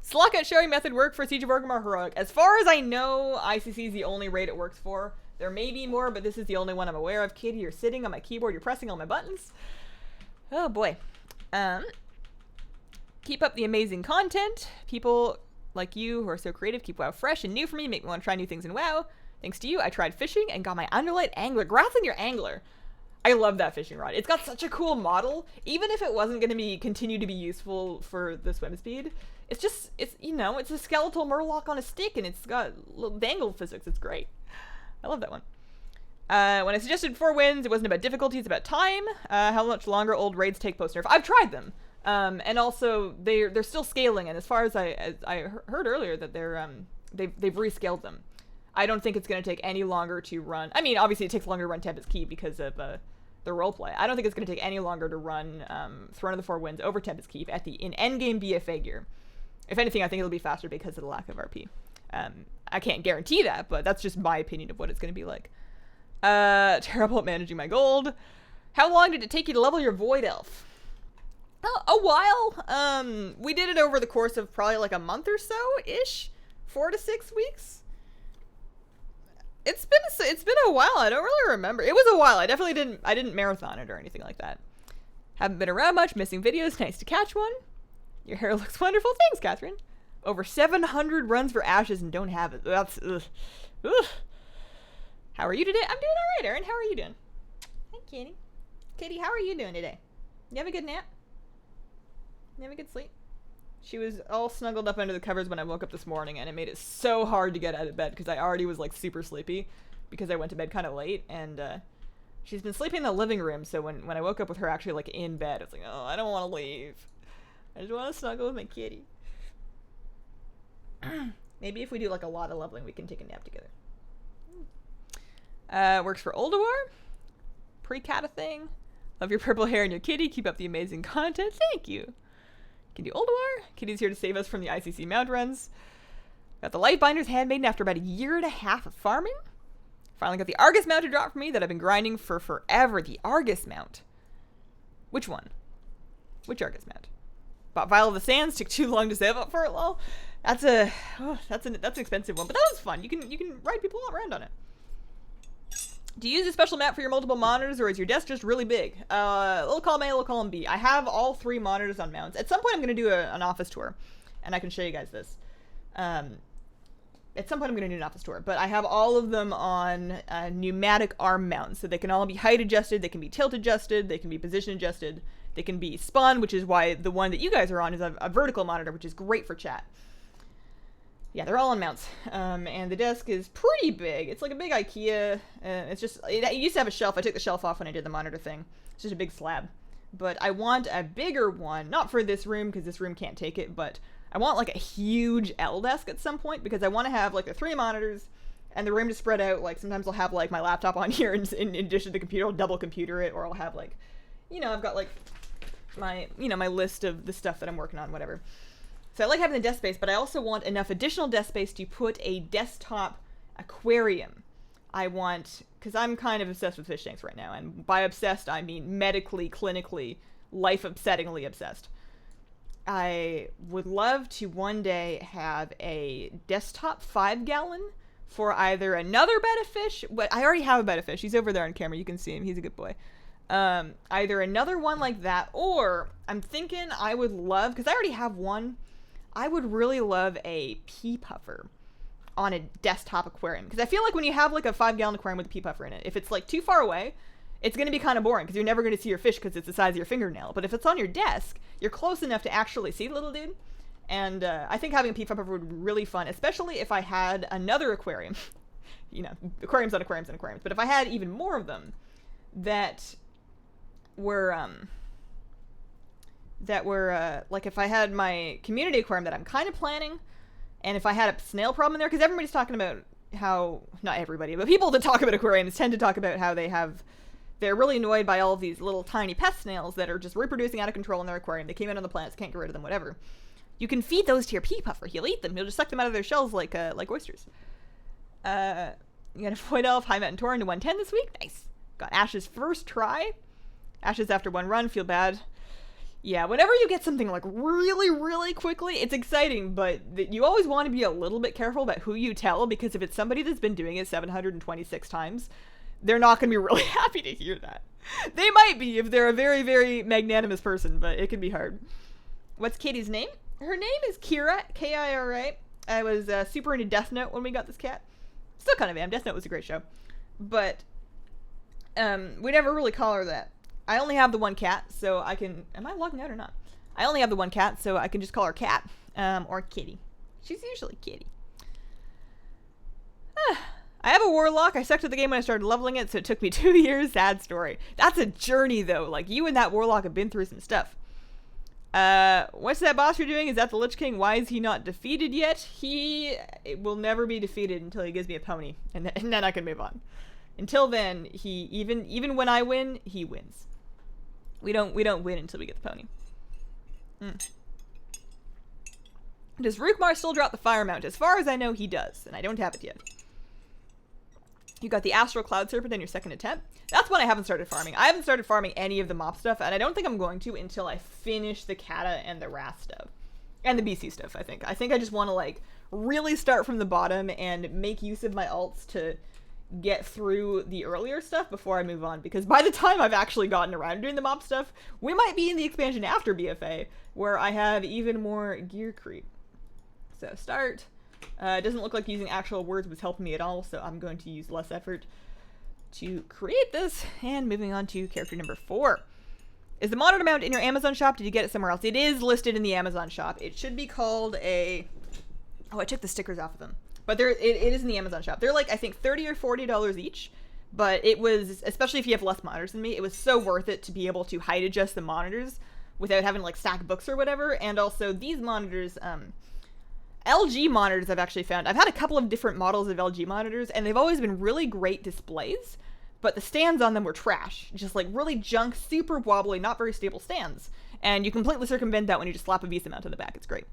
Slockout showing method work for Siege of Orgrimmar Heroic. As far as I know, ICC is the only raid it works for. There may be more, but this is the only one I'm aware of. Kitty, you're sitting on my keyboard. You're pressing all my buttons. Oh, boy. Keep up the amazing content. People like you who are so creative keep WoW fresh and new for me, make me want to try new things in WoW. Thanks to you, I tried fishing and got my Underlight Angler. Congrats on your angler. I love that fishing rod. It's got such a cool model. Even if it wasn't going to continue to be useful for the swim speed, it's a skeletal murloc on a stick and it's got little dangle physics. It's great. I love that one. When I suggested 4 wins, it wasn't about difficulty, it's about time. How much longer old raids take post-nerf? I've tried them. And also they're still scaling, and as far as I heard earlier that they've rescaled them. I don't think it's going to take any longer to run. I mean, obviously it takes longer to run Tempest Keep because of the roleplay. I don't think it's going to take any longer to run Throne of the Four Winds over Tempest Keep in endgame BFA gear. If anything, I think it'll be faster because of the lack of RP. I can't guarantee that, but that's just my opinion of what it's going to be like. Terrible at managing my gold. How long did it take you to level your Void Elf? A while. We did it over the course of probably like a month or so-ish. 4 to 6 weeks. It's been a while. I don't really remember. It was a while. I didn't marathon it or anything like that. Haven't been around much, missing videos. Nice to catch one. Your hair looks wonderful. Thanks, Catherine. Over 700 runs for Ashes and don't have it. That's ugh. How are you today? I'm doing all right, Erin. How are you doing? Hi, Kitty. Kitty, how are you doing today? You have a good nap? You have a good sleep? She was all snuggled up under the covers when I woke up this morning, and it made it so hard to get out of bed because I already was like super sleepy because I went to bed kind of late, and she's been sleeping in the living room, so when I woke up with her actually like in bed, it's like, oh, I don't want to leave. I just want to snuggle with my kitty. Maybe if we do like a lot of leveling, we can take a nap together. Works for Oldawar. Pre-cat a thing. Love your purple hair and your kitty. Keep up the amazing content. Thank you. Can do Oldawar. Kitty's here to save us from the ICC mount runs. Got the Lightbinder's Handmaiden after about a year and a half of farming. Finally got the Argus mount to drop for me that I've been grinding for forever. The Argus mount. Which one? Which Argus mount? Bought Vial of the Sands. Took too long to save up for it, lol. That's an expensive one, but that was fun. You can ride people all around on it. Do you use a special map for your multiple monitors, or is your desk just really big? Little column A, little column B. I have all 3 monitors on mounts. At some point, I'm going to do an office tour, and I can show you guys this. At some point, I'm going to do an office tour, but I have all of them on pneumatic arm mounts, so they can all be height adjusted, they can be tilt adjusted, they can be position adjusted, they can be spun, which is why the one that you guys are on is a vertical monitor, which is great for chat. Yeah, they're all on mounts, and the desk is pretty big. It's like a big IKEA. It used to have a shelf. I took the shelf off when I did the monitor thing. It's just a big slab. But I want a bigger one, not for this room, because this room can't take it, but I want like a huge L desk at some point, because I want to have like the 3 monitors, and the room to spread out. Like sometimes I'll have like my laptop on here in addition to the computer. I'll double computer it, or I'll have like, I've got like my list of the stuff that I'm working on, whatever. So I like having the desk space, but I also want enough additional desk space to put a desktop aquarium. I want, because I'm kind of obsessed with fish tanks right now, and by obsessed I mean medically, clinically, life-upsettingly obsessed. I would love to one day have a desktop 5-gallon for either another bed of fish, but I already have a bed of fish. He's over there on camera. You can see him. He's a good boy. Either another one like that, or I'm thinking I would love, because I already have one, I would really love a pea puffer on a desktop aquarium. Because I feel like when you have like a 5-gallon aquarium with a pea puffer in it, if it's like too far away, it's going to be kind of boring because you're never going to see your fish because it's the size of your fingernail. But if it's on your desk, you're close enough to actually see the little dude. And I think having a pea puffer would be really fun, especially if I had another aquarium. You know, aquariums on aquariums on aquariums. But if I had even more of them that were like if I had my community aquarium that I'm kind of planning, and if I had a snail problem in there, because everybody's talking about how, not everybody, but people that talk about aquariums tend to talk about how they're really annoyed by all of these little tiny pest snails that are just reproducing out of control in their aquarium. They came out on the plants, can't get rid of them, whatever. You can feed those to your pea puffer. He'll eat them. He'll just suck them out of their shells like oysters. You got a VoD elf, high mountain Tauren to 110 this week. Nice. Got Ash's first try. Ashes after one run, feel bad. Yeah, whenever you get something like really, really quickly, it's exciting, but you always want to be a little bit careful about who you tell, because if it's somebody that's been doing it 726 times, they're not going to be really happy to hear that. They might be if they're a very, very magnanimous person, but it can be hard. What's Katie's name? Her name is Kira, K-I-R-A. I was super into Death Note when we got this cat. Still kind of am. Death Note was a great show. But we never really call her that. I only have the one cat, so I can... Am I logging out or not? I only have the one cat, so I can just call her Cat. Or Kitty. She's usually Kitty. I have a Warlock. I sucked at the game when I started leveling it, so it took me 2 years. Sad story. That's a journey, though. Like, you and that Warlock have been through some stuff. What's that boss you're doing? Is that the Lich King? Why is he not defeated yet? He will never be defeated until he gives me a pony, and then I can move on. Until then, he even when I win, he wins. We don't win until we get the pony. Does Rookmar still drop the fire mount? As far as I know, he does, and I don't have it yet. You got the Astral Cloud Serpent in your second attempt. That's one I haven't started farming. I haven't started farming any of the mop stuff, and I don't think I'm going to until I finish the Kata and the Wrath stuff. And the BC stuff, I think. I think I just want to, like, really start from the bottom and make use of my alts to get through the earlier stuff before I move on, because by the time I've actually gotten around to doing the mob stuff, we might be in the expansion after BFA, where I have even more gear creep. So start. It doesn't look like using actual words was helping me at all, so I'm going to use less effort to create this. And moving on to character number 4. Is the monitor mount in your Amazon shop? Did you get it somewhere else? It is listed in the Amazon shop. It should be called a... Oh, I took the stickers off of them. But it is in the Amazon shop. They're like, I think, $30 or $40 each. But it was, especially if you have less monitors than me, it was so worth it to be able to height adjust the monitors without having to, like, stack books or whatever. And also, these monitors, LG monitors I've actually found. I've had a couple of different models of LG monitors, and they've always been really great displays. But the stands on them were trash. Just, like, really junk, super wobbly, not very stable stands. And you completely circumvent that when you just slap a VESA mount on the back. It's great.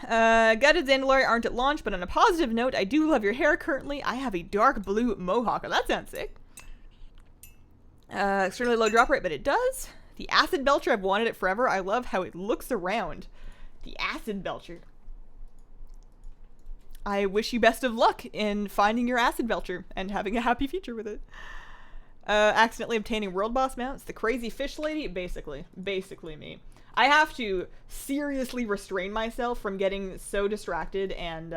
Gutted Zandalari aren't at launch, but on a positive note, I do love your hair currently. I have a dark blue mohawk. Oh, that sounds sick. Extremely low drop rate, but it does. The Acid Belcher, I've wanted it forever. I love how it looks around. The Acid Belcher. I wish you best of luck in finding your Acid Belcher and having a happy future with it. Accidentally obtaining world boss mounts. The crazy fish lady. Basically me. I have to seriously restrain myself from getting so distracted and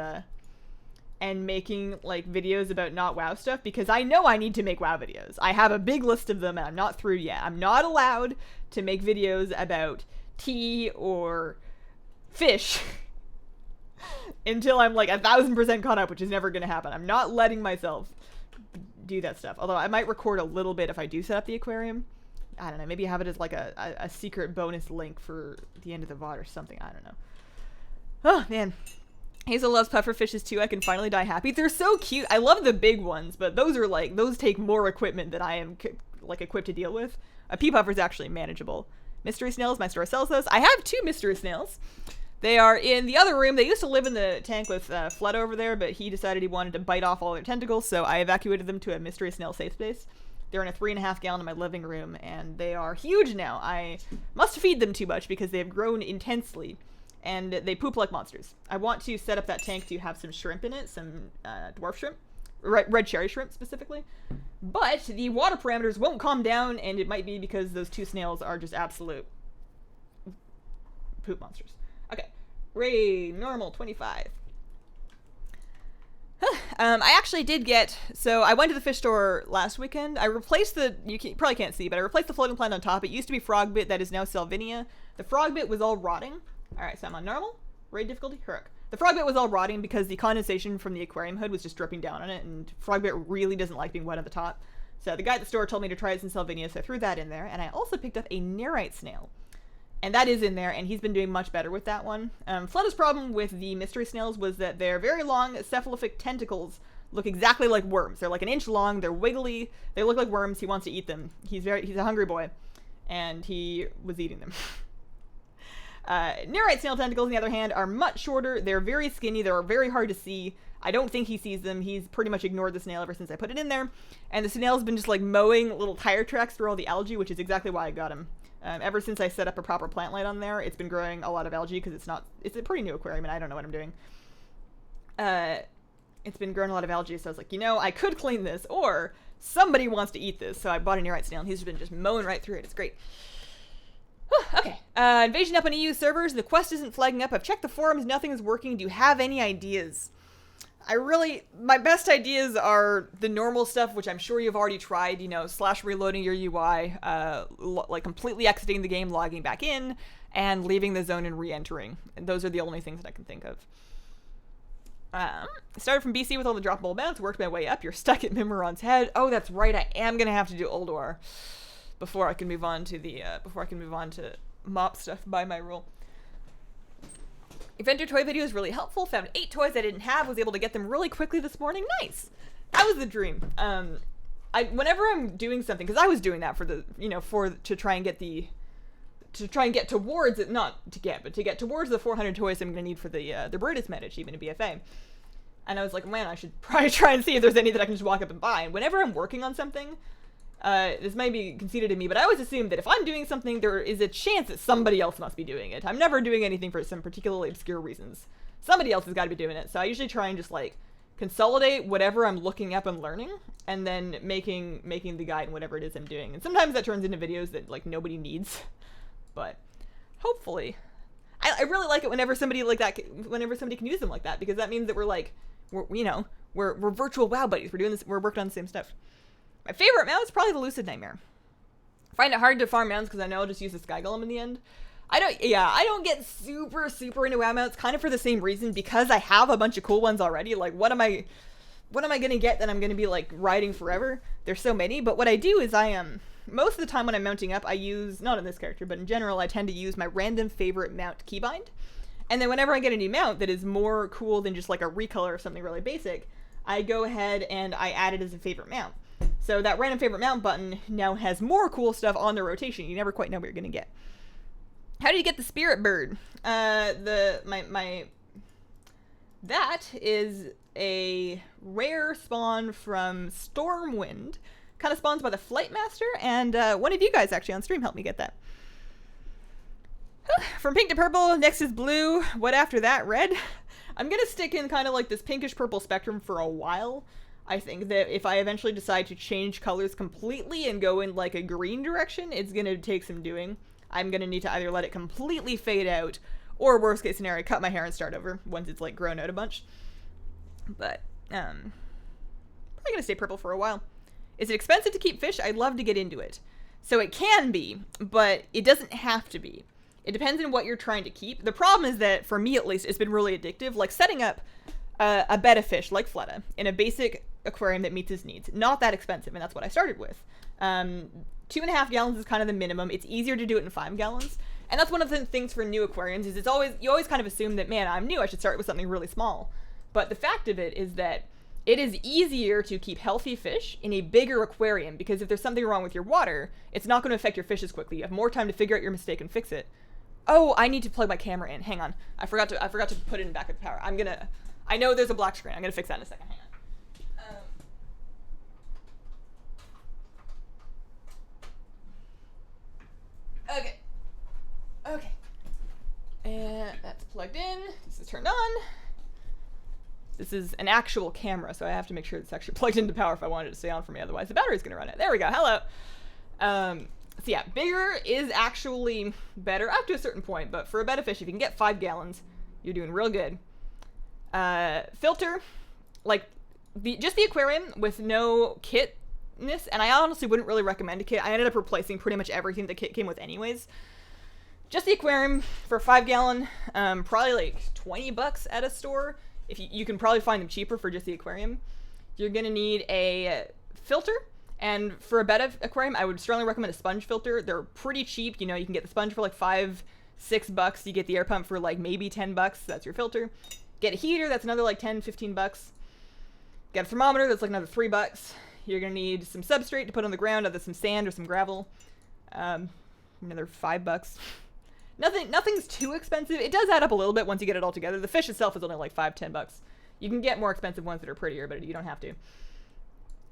making, like, videos about not WoW stuff, because I know I need to make WoW videos. I have a big list of them, and I'm not through yet. I'm not allowed to make videos about tea or fish until I'm, like, 1,000% caught up, which is never going to happen. I'm not letting myself do that stuff. Although I might record a little bit if I do set up the aquarium. I don't know, maybe have it as like a secret bonus link for the end of the VoD or something. I don't know. Oh, man. Hazel loves puffer fishes too. I can finally die happy. They're so cute. I love the big ones, but those are like, those take more equipment than I am like equipped to deal with. A pea puffer is actually manageable. Mystery snails, my store sells those. I have 2 mystery snails. They are in the other room. They used to live in the tank with Flood over there, but he decided he wanted to bite off all their tentacles, so I evacuated them to a mystery snail safe space. They're in a 3.5 gallon in my living room, and they are huge now. I must feed them too much because they have grown intensely, and they poop like monsters. I want to set up that tank to have some shrimp in it, some dwarf shrimp, red cherry shrimp specifically, but the water parameters won't calm down, and it might be because those two snails are just absolute poop monsters. Okay, Ray, normal, 25. I actually did get, so I went to the fish store last weekend. I replaced probably can't see, but I replaced the floating plant on top. It used to be frogbit, that is now salvinia. The frogbit was all rotting. Alright, so I'm on normal, Ray difficulty, heroic. The frogbit was all rotting because the condensation from the aquarium hood was just dripping down on it, and frogbit really doesn't like being wet at the top. So the guy at the store told me to try it in salvinia, so I threw that in there, and I also picked up a nerite snail. And that is in there, and he's been doing much better with that one. Flutter's problem with the mystery snails was that their very long cephalic tentacles look exactly like worms. They're like an inch long, they're wiggly, they look like worms, he wants to eat them. He's a hungry boy, and he was eating them. Nerite snail tentacles, on the other hand, are much shorter, they're very skinny, they're very hard to see. I don't think he sees them. He's pretty much ignored the snail ever since I put it in there. And the snail's been just like mowing little tire tracks through all the algae, which is exactly why I got him. Ever since I set up a proper plant light on there, it's been growing a lot of algae because it's a pretty new aquarium and I don't know what I'm doing. It's been growing a lot of algae, so I was like, I could clean this, or somebody wants to eat this. So I bought a nerite snail and he's been just mowing right through it. It's great. Whew, okay. Invasion up on EU servers. The quest isn't flagging up. I've checked the forums. Nothing is working. Do you have any ideas? My best ideas are the normal stuff, which I'm sure you've already tried, slash reloading your UI, like completely exiting the game, logging back in, and leaving the zone and re-entering. Those are the only things that I can think of. Started from BC with all the droppable mounts, worked my way up. You're stuck at Mimiron's head. Oh, that's right. I am going to have to do Ulduar before I can move on to mop stuff by my rule. Inventor toy video is really helpful. Found 8 toys I didn't have. Was able to get them really quickly this morning. Nice. That was the dream. Whenever I'm doing something, because I was doing that to try and get towards it, not to get, but to get towards the 400 toys I'm going to need for the Brutus meta achievement in BFA. And I was like, man, I should probably try and see if there's any that I can just walk up and buy. And whenever I'm working on something, this may be conceited of me, but I always assume that if I'm doing something, there is a chance that somebody else must be doing it. I'm never doing anything for some particularly obscure reasons. Somebody else has got to be doing it. So I usually try and just consolidate whatever I'm looking up and learning, and then making the guide and whatever it is I'm doing. And sometimes that turns into videos that nobody needs, but hopefully, I really like it whenever somebody can use them like that, because that means that we're virtual WoW buddies. We're doing this. We're working on the same stuff. My favorite mount is probably the Lucid Nightmare. I find it hard to farm mounts because I know I'll just use the Sky Golem in the end. I don't get super into WoW mounts, kind of for the same reason, because I have a bunch of cool ones already. Like, what am I gonna get that I'm gonna be riding forever? There's so many, but what I do is most of the time when I'm mounting up, I use, not in this character, but in general, I tend to use my random favorite mount keybind. And then whenever I get a new mount that is more cool than just a recolor of something really basic, I go ahead and I add it as a favorite mount. So that random favorite mount button now has more cool stuff on the rotation. You never quite know what you're gonna get. How did you get the spirit bird? That is a rare spawn from Stormwind. Kind of spawns by the Flight Master, and one of you guys actually on stream helped me get that. From pink to purple, next is blue. What after that? Red? I'm gonna stick in kind of this pinkish purple spectrum for a while. I think that if I eventually decide to change colors completely and go in a green direction, it's going to take some doing. I'm going to need to either let it completely fade out, or worst case scenario, cut my hair and start over once it's grown out a bunch. But, probably going to stay purple for a while. Is it expensive to keep fish? I'd love to get into it. So it can be, but it doesn't have to be. It depends on what you're trying to keep. The problem is that, for me at least, it's been really addictive. Setting up a bed of fish like Fleta in a basic aquarium that meets his needs. Not that expensive, and that's what I started with. 2.5 gallons is kind of the minimum. It's easier to do it in 5 gallons. And that's one of the things for new aquariums is you always kind of assume that, man, I'm new, I should start with something really small. But the fact of it is that it is easier to keep healthy fish in a bigger aquarium, because if there's something wrong with your water, it's not going to affect your fish as quickly. You have more time to figure out your mistake and fix it. Oh, I need to plug my camera in. Hang on. I forgot to put it in backup power. I know there's a black screen. I'm gonna fix that in a second. Hang on. Okay. Okay. And that's plugged in. This is turned on. This is an actual camera, so I have to make sure it's actually plugged into power if I want it to stay on for me. Otherwise, the battery's gonna run out. There we go. Hello. So yeah, bigger is actually better up to a certain point, but for a betta fish, if you can get 5 gallons, you're doing real good. Filter, like just the aquarium with no kitness, and I honestly wouldn't really recommend a kit. I ended up replacing pretty much everything the kit came with anyways. Just the aquarium for a 5 gallon, probably like $20 at a store. If you can probably find them cheaper for just the aquarium. You're gonna need a filter. And for a betta aquarium, I would strongly recommend a sponge filter. They're pretty cheap. You know, you can get the sponge for like $5, $6. You get the air pump for like maybe $10. That's your filter. Get a heater. That's another like $10, $15. Get a thermometer. That's like another $3. You're going to need some substrate to put on the ground, either some sand or some gravel. Another $5. Nothing's too expensive. It does add up a little bit once you get it all together. The fish itself is only like $5, $10. You can get more expensive ones that are prettier, but you don't have to.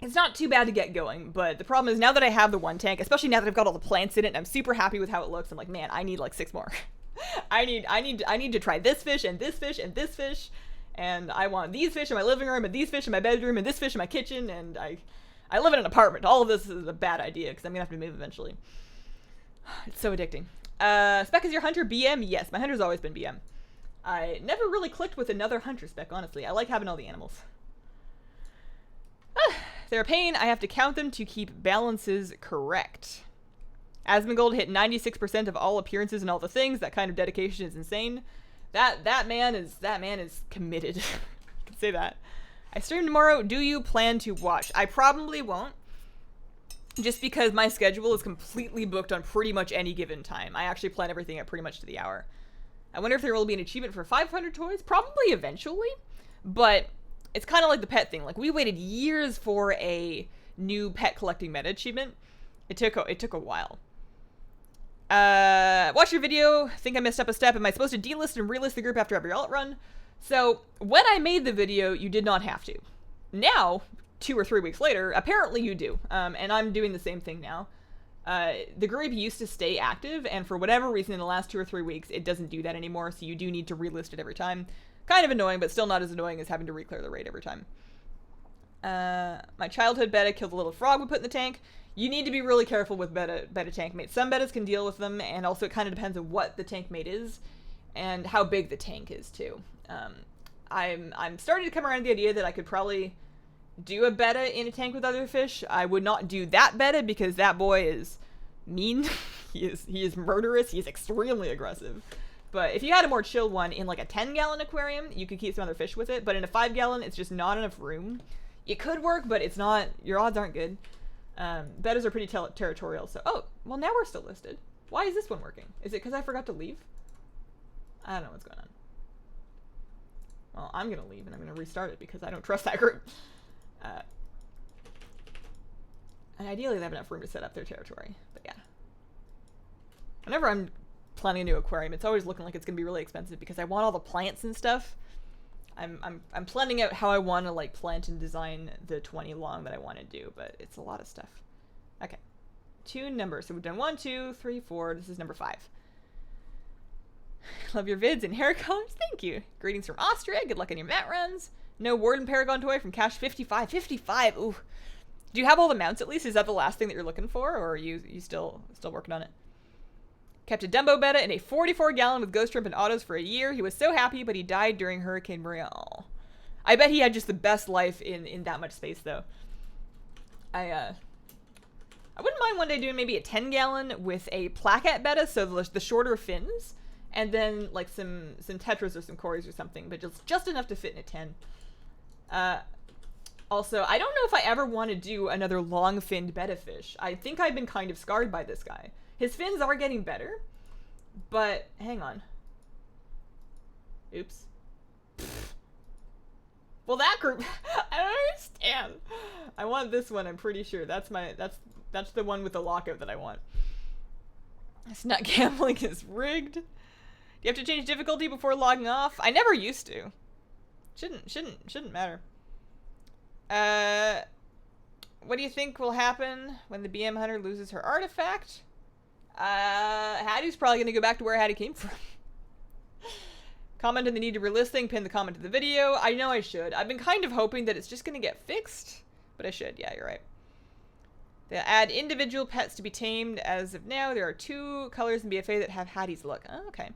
It's not too bad to get going, but the problem is now that I have the one tank, especially now that I've got all the plants in it and I'm super happy with how it looks, I'm like, man, I need like 6 more. I need to try this fish and this fish and this fish, and I want these fish in my living room and these fish in my bedroom and this fish in my kitchen, and I live in an apartment. All of this is a bad idea because I'm gonna have to move eventually. It's so addicting. Spec is your hunter BM? Yes, my hunter's always been BM. I never really clicked with another hunter spec, honestly. I like having all the animals. They're a pain. I have to count them to keep balances correct. Asmongold hit 96% of all appearances and all the things. That kind of dedication is insane. That man is committed. I can say that. I stream tomorrow. Do you plan to watch? I probably won't. Just because my schedule is completely booked on pretty much any given time. I actually plan everything at pretty much to the hour. I wonder if there will be an achievement for 500 toys. Probably eventually. But it's kind of like the pet thing. Like, we waited years for a new pet collecting meta achievement. It took a while. Watch your video. Think I messed up a step. Am I supposed to delist and relist the group after every alt run? So, when I made the video, you did not have to. Now, 2 or 3 weeks later, apparently you do. And I'm doing the same thing now. The group used to stay active, and for whatever reason, in the last 2 or 3 weeks, it doesn't do that anymore, so you do need to relist it every time. Kind of annoying, but still not as annoying as having to reclear the raid every time. My childhood betta killed a little frog we put in the tank. You need to be really careful with betta tank mates. Some bettas can deal with them, and also it kind of depends on what the tank mate is, and how big the tank is, too. I'm starting to come around to the idea that I could probably do a betta in a tank with other fish. I would not do that betta, because that boy is mean. he is murderous. He is extremely aggressive. But if you had a more chill one in like a 10-gallon aquarium, you could keep some other fish with it. But in a 5-gallon, it's just not enough room. It could work, but it's not. Your odds aren't good. Bettas are pretty territorial. So, oh, well, now we're still listed. Why is this one working? Is it because I forgot to leave? I don't know what's going on. Well, I'm going to leave and I'm going to restart it because I don't trust that group. And ideally, they have enough room to set up their territory. But yeah. Whenever I'm planning a new aquarium, it's always looking like it's gonna be really expensive because I want all the plants and stuff. I'm planning out how I want to like plant and design the 20 long that I want to do, but it's a lot of stuff. Okay, 2 numbers. So we've done 1, 2, 3, 4. This is number 5. Love your vids and hair colors. Thank you. Greetings from Austria. Good luck on your mat runs. No Warden Paragon toy from Cash 55. 55. Ooh. Do you have all the mounts at least? Is that the last thing that you're looking for, or are you still working on it? Kept a Dumbo betta in a 44-gallon with ghost shrimp and autos for a year. He was so happy, but he died during Hurricane Maria. Aww. I bet he had just the best life in that much space, though. I wouldn't mind one day doing maybe a 10-gallon with a plaquette betta, so the shorter fins, and then like some tetras or some cories or something, but just enough to fit in a 10. Also, I don't know if I ever want to do another long-finned betta fish. I think I've been kind of scarred by this guy. His fins are getting better, but hang on. Oops. Well, that group, I don't understand. I want this one, I'm pretty sure. That's the one with the lockout that I want. It's not gambling is rigged. you have to change difficulty before logging off? I never used to. Shouldn't matter. What do you think will happen when the BM Hunter loses her artifact? Hattie's probably gonna go back to where Hattie came from. Comment on the need to relist thing, pin the comment to the video. I know I should. I've been kind of hoping that it's just gonna get fixed, but I should. Yeah, you're right. They add individual pets to be tamed. As of now, there are 2 colors in BFA that have Hattie's look. Oh, okay.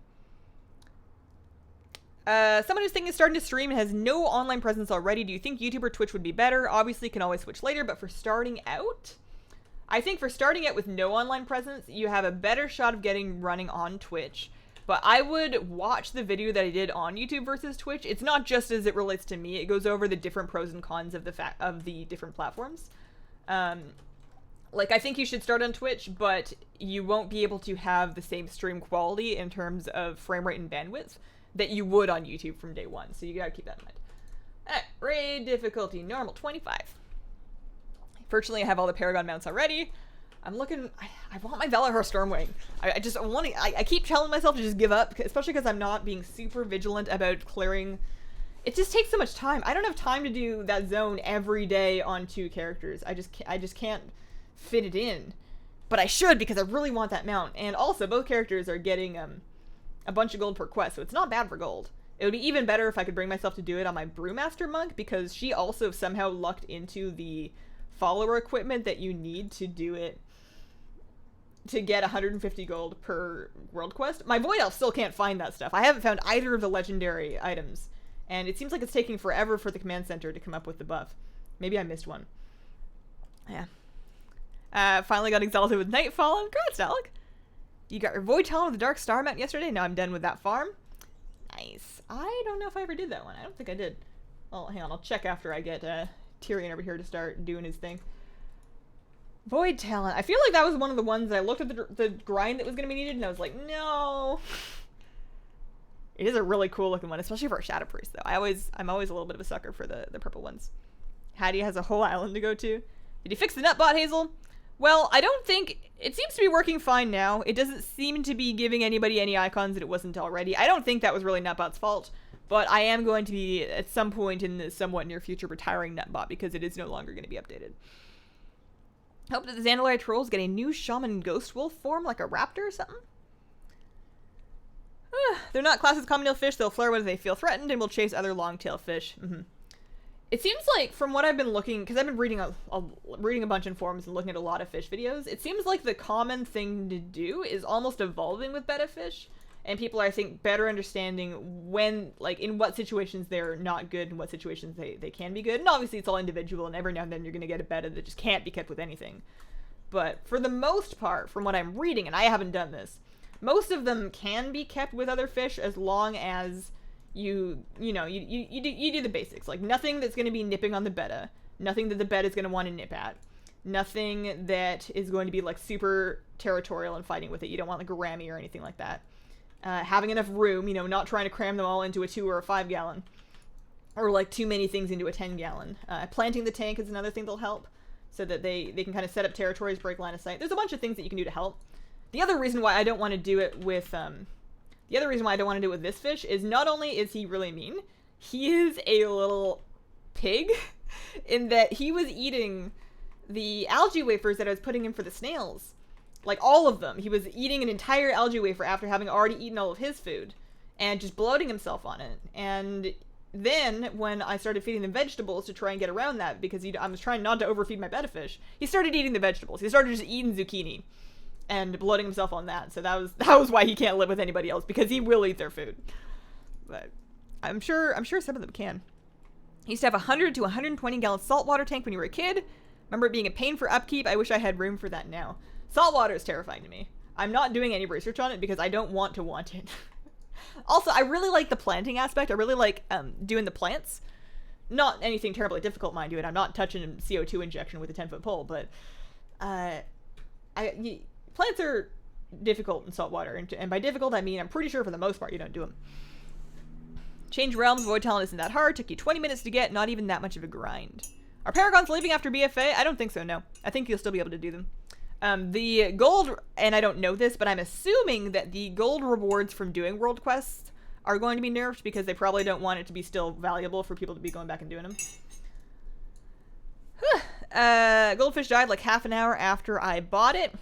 Someone who's thinking of starting to stream and has no online presence already, do you think YouTube or Twitch would be better? Obviously, can always switch later, but for starting out, I think for starting out with no online presence, you have a better shot of getting running on Twitch. But I would watch the video that I did on YouTube versus Twitch. It's not just as it relates to me. It goes over the different pros and cons of the different platforms. Like, I think you should start on Twitch, but you won't be able to have the same stream quality in terms of frame rate and bandwidth that you would on YouTube from day one. So you gotta keep that in mind. Alright, raid difficulty, normal, 25. Fortunately, I have all the Paragon mounts already. I'm looking, I want my Valahar Stormwing. I keep telling myself to just give up, especially because I'm not being super vigilant about clearing. It just takes so much time. I don't have time to do that zone every day on 2 characters. I just can't fit it in. But I should, because I really want that mount. And also, both characters are getting a bunch of gold per quest, so it's not bad for gold. It would be even better if I could bring myself to do it on my Brewmaster monk, because she also somehow lucked into the follower equipment that you need to do it, to get 150 gold per world quest. My Void Elf still can't find that stuff. I haven't found either of the legendary items, and it seems like it's taking forever for the command center to come up with the buff. Maybe I missed one. Yeah. Finally got exalted with Nightfall. Congrats, Alec. You got your Void Talon with the Dark Star mount yesterday. Now I'm done with that farm. Nice. I don't know if I ever did that one. I don't think I did. Well, hang on. I'll check after I get Tyrion over here to start doing his thing. Void Talent. I feel like that was one of the ones that I looked at the grind that was going to be needed, and I was like, no. It is a really cool looking one, especially for a Shadow Priest, though. I'm always a little bit of a sucker for the purple ones. Hattie has a whole island to go to. Did you fix the nutbot, Hazel? Well, I don't think... It seems to be working fine now. It doesn't seem to be giving anybody any icons that it wasn't already. I don't think that was really Nutbot's fault, but I am going to be, at some point in the somewhat near future, retiring Nutbot because it is no longer going to be updated. Hope that the Zandalari trolls get a new Shaman Ghost Wolf form, like a raptor or something. They're not classed as common-tail fish. They'll flare when they feel threatened and will chase other long-tail fish. It seems like, from what I've been looking, because I've been reading a bunch in forums and looking at a lot of fish videos, it seems like the common thing to do is almost evolving with betta fish, and people are, I think, better understanding when, like, in what situations they're not good and what situations they can be good. And obviously it's all individual, and every now and then you're going to get a betta that just can't be kept with anything. But for the most part, from what I'm reading, and I haven't done this, most of them can be kept with other fish as long as you do the basics. Like, nothing that's going to be nipping on the betta, nothing that the betta is going to want to nip at, nothing that is going to be like super territorial and fighting with it. You don't want like a rammy or anything like that. Having enough room, not trying to cram them all into a 2 or a 5 gallon, or like too many things into a 10 gallon. Planting the tank is another thing that'll help, so that they can kind of set up territories, break line of sight. There's a bunch of things that you can do to help. The other reason why I don't want to do it with this fish is not only is he really mean, he is a little pig in that he was eating the algae wafers that I was putting in for the snails. Like, all of them. He was eating an entire algae wafer after having already eaten all of his food and just bloating himself on it. And then when I started feeding them vegetables to try and get around that, because I was trying not to overfeed my betta fish, he started eating the vegetables. He started just eating zucchini and bloating himself on that. So that was why he can't live with anybody else, because he will eat their food. But I'm sure some of them can. He used to have 100 to 120 gallon saltwater tank when you were a kid. Remember it being a pain for upkeep? I wish I had room for that now. Saltwater is terrifying to me. I'm not doing any research on it because I don't want to want it. Also, I really like the planting aspect. I really like doing the plants. Not anything terribly difficult, mind you, and I'm not touching CO2 injection with a 10-foot pole, but plants are difficult in saltwater, and by difficult I mean I'm pretty sure for the most part you don't do them. Change realms, Void Talent isn't that hard. Took you 20 minutes to get, not even that much of a grind. Are Paragons leaving after BFA? I don't think so, no. I think you'll still be able to do them. The gold, and I don't know this, but I'm assuming that the gold rewards from doing world quests are going to be nerfed because they probably don't want it to be still valuable for people to be going back and doing them. Goldfish died like half an hour after I bought it.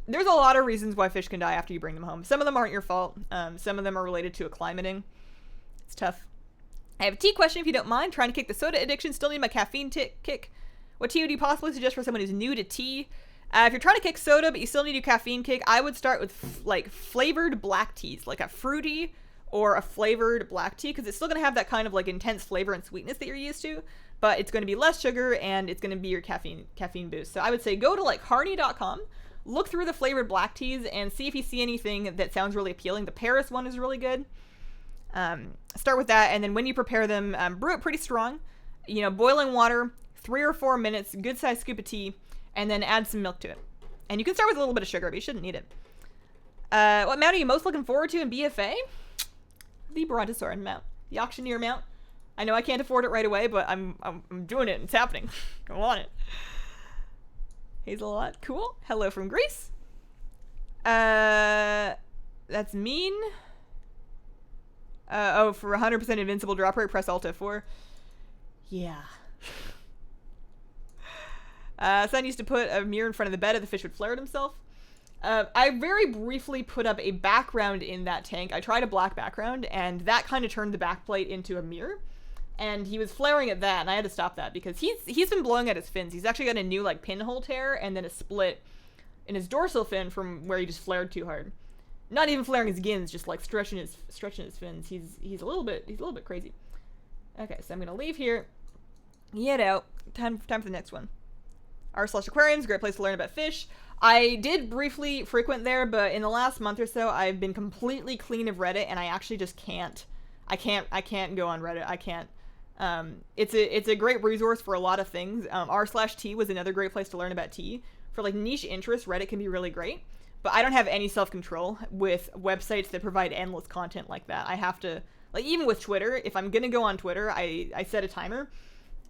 There's a lot of reasons why fish can die after you bring them home. Some of them aren't your fault. Some of them are related to acclimating. It's tough. I have a tea question if you don't mind. Trying to kick the soda addiction. Still need my caffeine kick. What tea would you possibly suggest for someone who's new to tea? If you're trying to kick soda but you still need your caffeine kick, I would start with like flavored black teas, like a fruity or a flavored black tea, because it's still going to have that kind of like intense flavor and sweetness that you're used to, but it's going to be less sugar and it's going to be your caffeine boost. So I would say go to like harney.com, look through the flavored black teas and see if you see anything that sounds really appealing. The Paris one is really good. Start with that, and then when you prepare them, brew it pretty strong. You know, boiling water, 3 or 4 minutes, good sized scoop of tea, and then add some milk to it. And you can start with a little bit of sugar, but you shouldn't need it. What mount are you most looking forward to in BFA? The Brontosauran mount, the auctioneer mount. I know I can't afford it right away, but I'm doing it. It's happening. I want it. Hazelnut, cool. Hello from Greece. That's mean. Oh, for 100% invincible drop rate, press Alt F4. Yeah. Son used to put a mirror in front of the bed and the fish would flare at himself. I very briefly put up a background in that tank. I tried a black background, and that kind of turned the backplate into a mirror. And he was flaring at that, and I had to stop that because he's been blowing at his fins. He's actually got a new like pinhole tear and then a split in his dorsal fin from where he just flared too hard. Not even flaring his gins, just like stretching his fins. He's a little bit crazy. Okay, so I'm gonna leave here. Get out. Time for the next one. r/aquariums, great place to learn about fish. I did briefly frequent there, but in the last month or so, I've been completely clean of Reddit, and I actually just can't. I can't go on Reddit. I can't. It's a great resource for a lot of things. r/tea was another great place to learn about tea. For like niche interests, Reddit can be really great. But I don't have any self-control with websites that provide endless content like that. I have to, like, even with Twitter, if I'm gonna go on Twitter, I set a timer,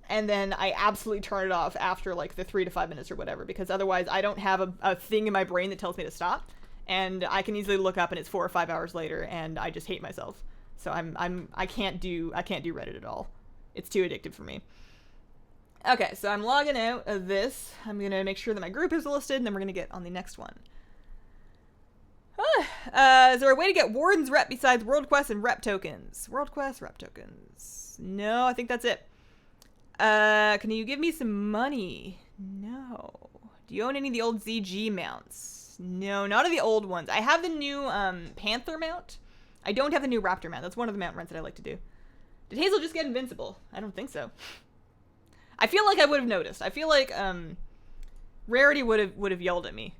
and then I absolutely turn it off after, like, the 3 to 5 minutes or whatever, because otherwise I don't have a thing in my brain that tells me to stop, and I can easily look up and it's 4 or 5 hours later, and I just hate myself. So I can't do Reddit at all. It's too addictive for me. Okay, so I'm logging out of this. I'm gonna make sure that my group is listed, and then we're gonna get on the next one. Is there a way to get Warden's rep besides World Quest and rep tokens? World Quest, rep tokens. No, I think that's it. Can you give me some money? No. Do you own any of the old ZG mounts? No, not of the old ones. I have the new Panther mount. I don't have the new Raptor mount. That's one of the mount runs that I like to do. Did Hazel just get invincible? I don't think so. I feel like I would have noticed. I feel like Rarity would have yelled at me.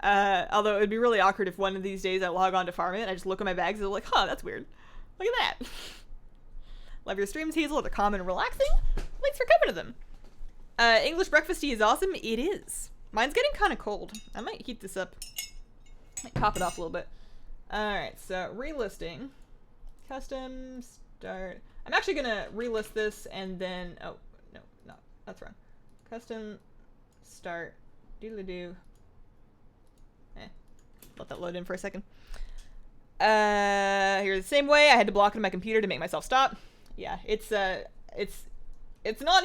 Although it would be really awkward if one of these days I log on to farm it and I just look at my bags and I'm like, huh, that's weird. Look at that. Love your streams, Hazel. They're calm and relaxing. Thanks for coming to them. English breakfast tea is awesome. It is. Mine's getting kind of cold. I might heat this up. Might top it off a little bit. Alright, so relisting. Custom start. I'm actually going to relist this and then... Oh, no, that's wrong. Custom start. Doodly-doo. Let that load in for a second. Here's the same way. I had to block it on my computer to make myself stop. Yeah, it's not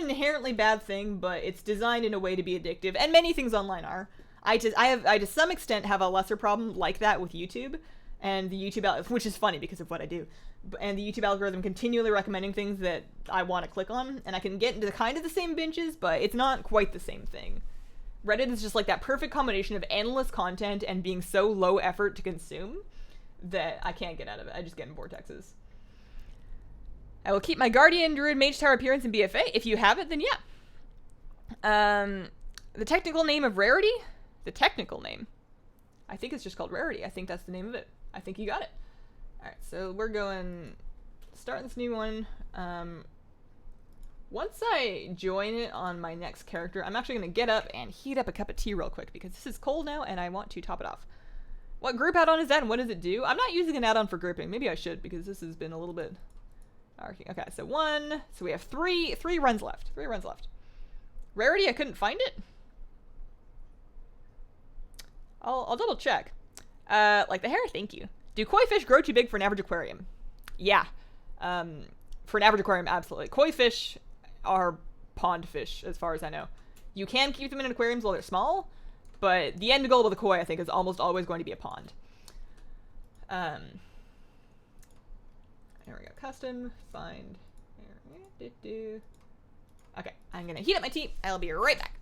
an inherently bad thing, but it's designed in a way to be addictive, and many things online are. I to some extent have a lesser problem like that with YouTube, and the YouTube which is funny because of what I do, and the YouTube algorithm continually recommending things that I want to click on, and I can get into kind of the same binges, but it's not quite the same thing. Reddit is just like that perfect combination of endless content and being so low effort to consume that I can't get out of it. I just get in vortexes. I will keep my Guardian Druid Mage Tower appearance in BFA. If you have it, then yeah. The technical name of Rarity? The technical name? I think it's just called Rarity. I think that's the name of it. I think you got it. Alright, so we're going... Starting this new one. Once I join it on my next character, I'm actually going to get up and heat up a cup of tea real quick because this is cold now and I want to top it off. What group add-on is that and what does it do? I'm not using an add-on for grouping. Maybe I should because this has been a little bit... Okay, so so we have three runs left. 3 runs left. Rarity, I couldn't find it. I'll double check. Like the hair, thank you. Do koi fish grow too big for an average aquarium? Yeah. For an average aquarium, absolutely. Koi fish are pond fish, as far as I know. You can keep them in aquariums while they're small, but the end goal of the koi, I think, is almost always going to be a pond. There we go. Custom, find. Okay, I'm gonna heat up my tea. I'll be right back.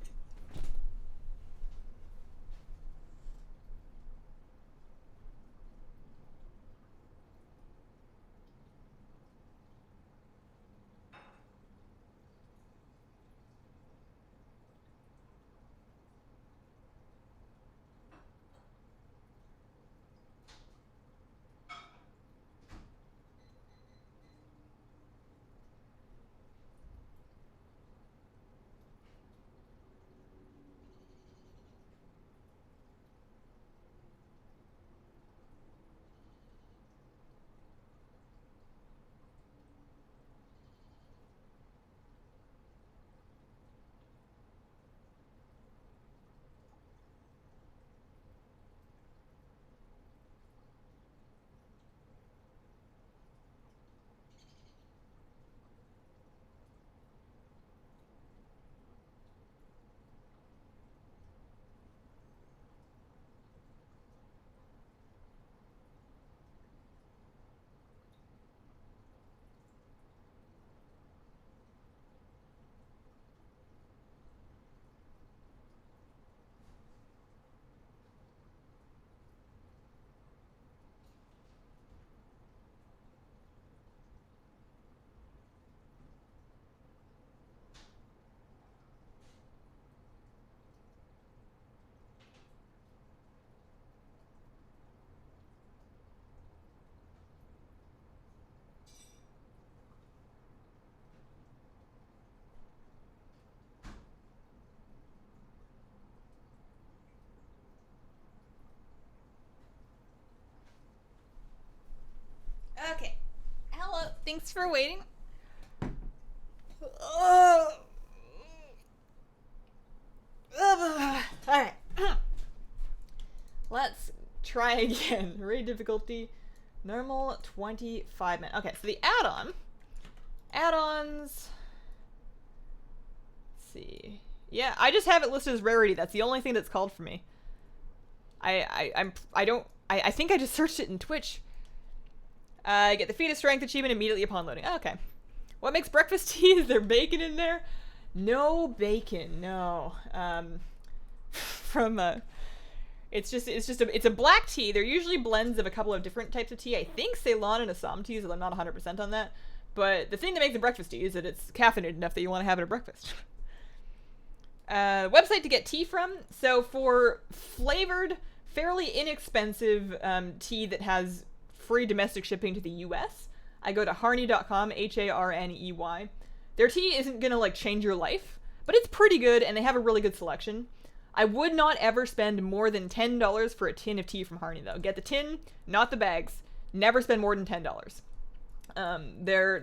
Okay. Hello. Thanks for waiting. All right. Let's try again. Rate difficulty. Normal 25 minutes. Okay, so the add-ons. Let's see. Yeah, I just have it listed as rarity. That's the only thing that's called for me. I think I just searched it in Twitch. Get the feat of strength achievement immediately upon loading. Okay. What makes breakfast tea? Is there bacon in there? No bacon. No. It's a black tea. They're usually blends of a couple of different types of tea. I think Ceylon and Assam teas, but I'm not 100% on that. But the thing that makes a breakfast tea is that it's caffeinated enough that you want to have it at breakfast. Website to get tea from. So for flavored, fairly inexpensive tea that has free domestic shipping to the US, I go to harney.com, Harney. Their tea isn't gonna like change your life, but it's pretty good and they have a really good selection. I would not ever spend more than $10 for a tin of tea from Harney though. Get the tin, not the bags. Never spend more than $10.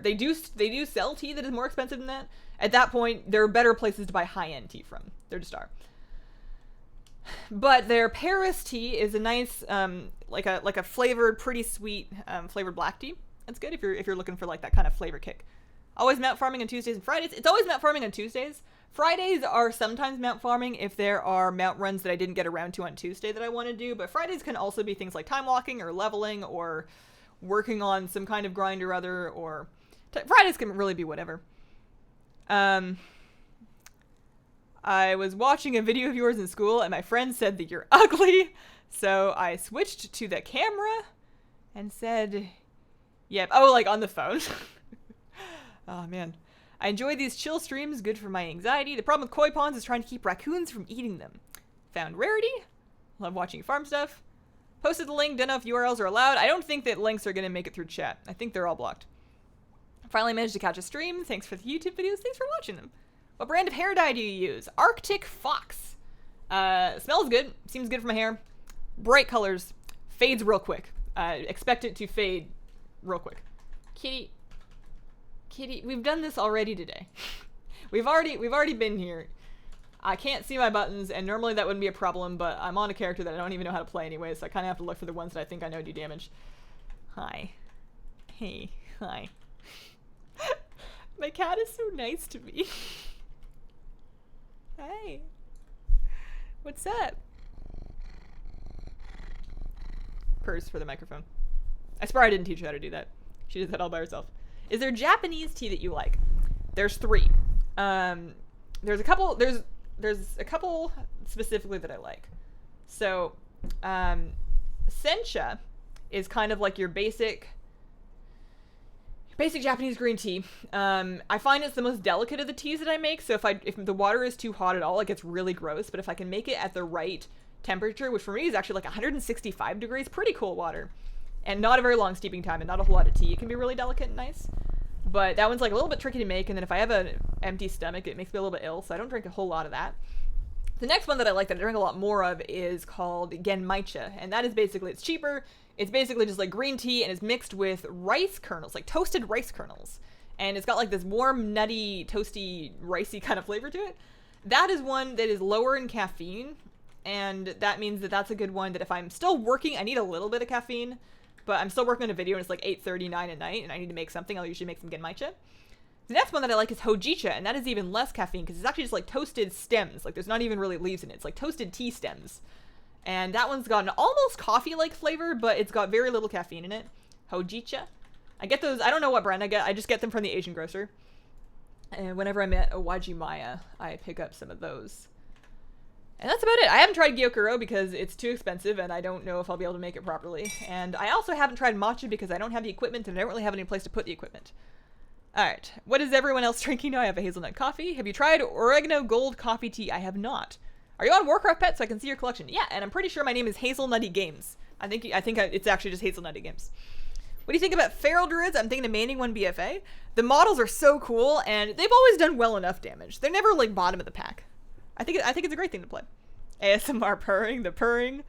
They do sell tea that is more expensive than that. At that point, there are better places to buy high-end tea from. There just are. But their Paris tea is a nice, like a flavored, pretty sweet, flavored black tea. That's good if you're looking for like that kind of flavor kick. Always mount farming on Tuesdays and Fridays. It's always mount farming on Tuesdays. Fridays are sometimes mount farming if there are mount runs that I didn't get around to on Tuesday that I want to do. But Fridays can also be things like time walking or leveling or working on some kind of grind or other. Or Fridays can really be whatever. I was watching a video of yours in school and my friend said that you're ugly. So I switched to the camera and said, yep. Oh, like on the phone. Oh, man. I enjoy these chill streams. Good for my anxiety. The problem with koi ponds is trying to keep raccoons from eating them. Found rarity. Love watching farm stuff. Posted the link. Don't know if URLs are allowed. I don't think that links are going to make it through chat. I think they're all blocked. Finally managed to catch a stream. Thanks for the YouTube videos. Thanks for watching them. What brand of hair dye do you use? Arctic Fox. Smells good. Seems good for my hair. Bright colors. Fades real quick. Expect it to fade real quick. Kitty, we've done this already today. we've already been here. I can't see my buttons, and normally that wouldn't be a problem, but I'm on a character that I don't even know how to play anyway, so I kind of have to look for the ones that I think I know do damage. Hi. Hey. Hi. My cat is so nice to me. Hi. What's up? Purrs for the microphone. I swear I didn't teach her how to do that. She did that all by herself. Is there Japanese tea that you like? There's 3. There's a couple. There's a couple specifically that I like. So, sencha is kind of like your basic Japanese green tea. I find it's the most delicate of the teas that I make. So if the water is too hot at all, it gets really gross. But if I can make it at the right temperature, which for me is actually like 165 degrees, pretty cool water, and not a very long steeping time, and not a whole lot of tea, it can be really delicate and nice. But that one's like a little bit tricky to make, and then if I have an empty stomach, it makes me a little bit ill, so I don't drink a whole lot of that. The next one that I like that I drink a lot more of is called genmaicha, and that is basically, it's cheaper. It's basically just like green tea, and it's mixed with rice kernels, like toasted rice kernels. And it's got like this warm, nutty, toasty, ricey kind of flavor to it. That is one that is lower in caffeine, and that means that that's a good one that if I'm still working, I need a little bit of caffeine, but I'm still working on a video and it's like 8:39 at night and I need to make something. I'll usually make some genmaicha. The next one that I like is hojicha, and that is even less caffeine because it's actually just like toasted stems. Like there's not even really leaves in it. It's like toasted tea stems. And that one's got an almost coffee-like flavor, but it's got very little caffeine in it. Hojicha. I get those, I don't know what brand I get. I just get them from the Asian grocer. And whenever I'm at Owajimaya, I pick up some of those. And that's about it. I haven't tried Gyokuro because it's too expensive and I don't know if I'll be able to make it properly. And I also haven't tried matcha because I don't have the equipment and I don't really have any place to put the equipment. Alright, what is everyone else drinking now? I have a hazelnut coffee. Have you tried oregano gold coffee tea? I have not. Are you on Warcraft Pet so I can see your collection? Yeah, and I'm pretty sure my name is Hazelnutty Games. I think it's actually just Hazelnutty Games. What do you think about feral druids? I'm thinking of manning one BFA. The models are so cool and they've always done well enough damage. They're never like bottom of the pack. I think it's a great thing to play. ASMR purring, the purring.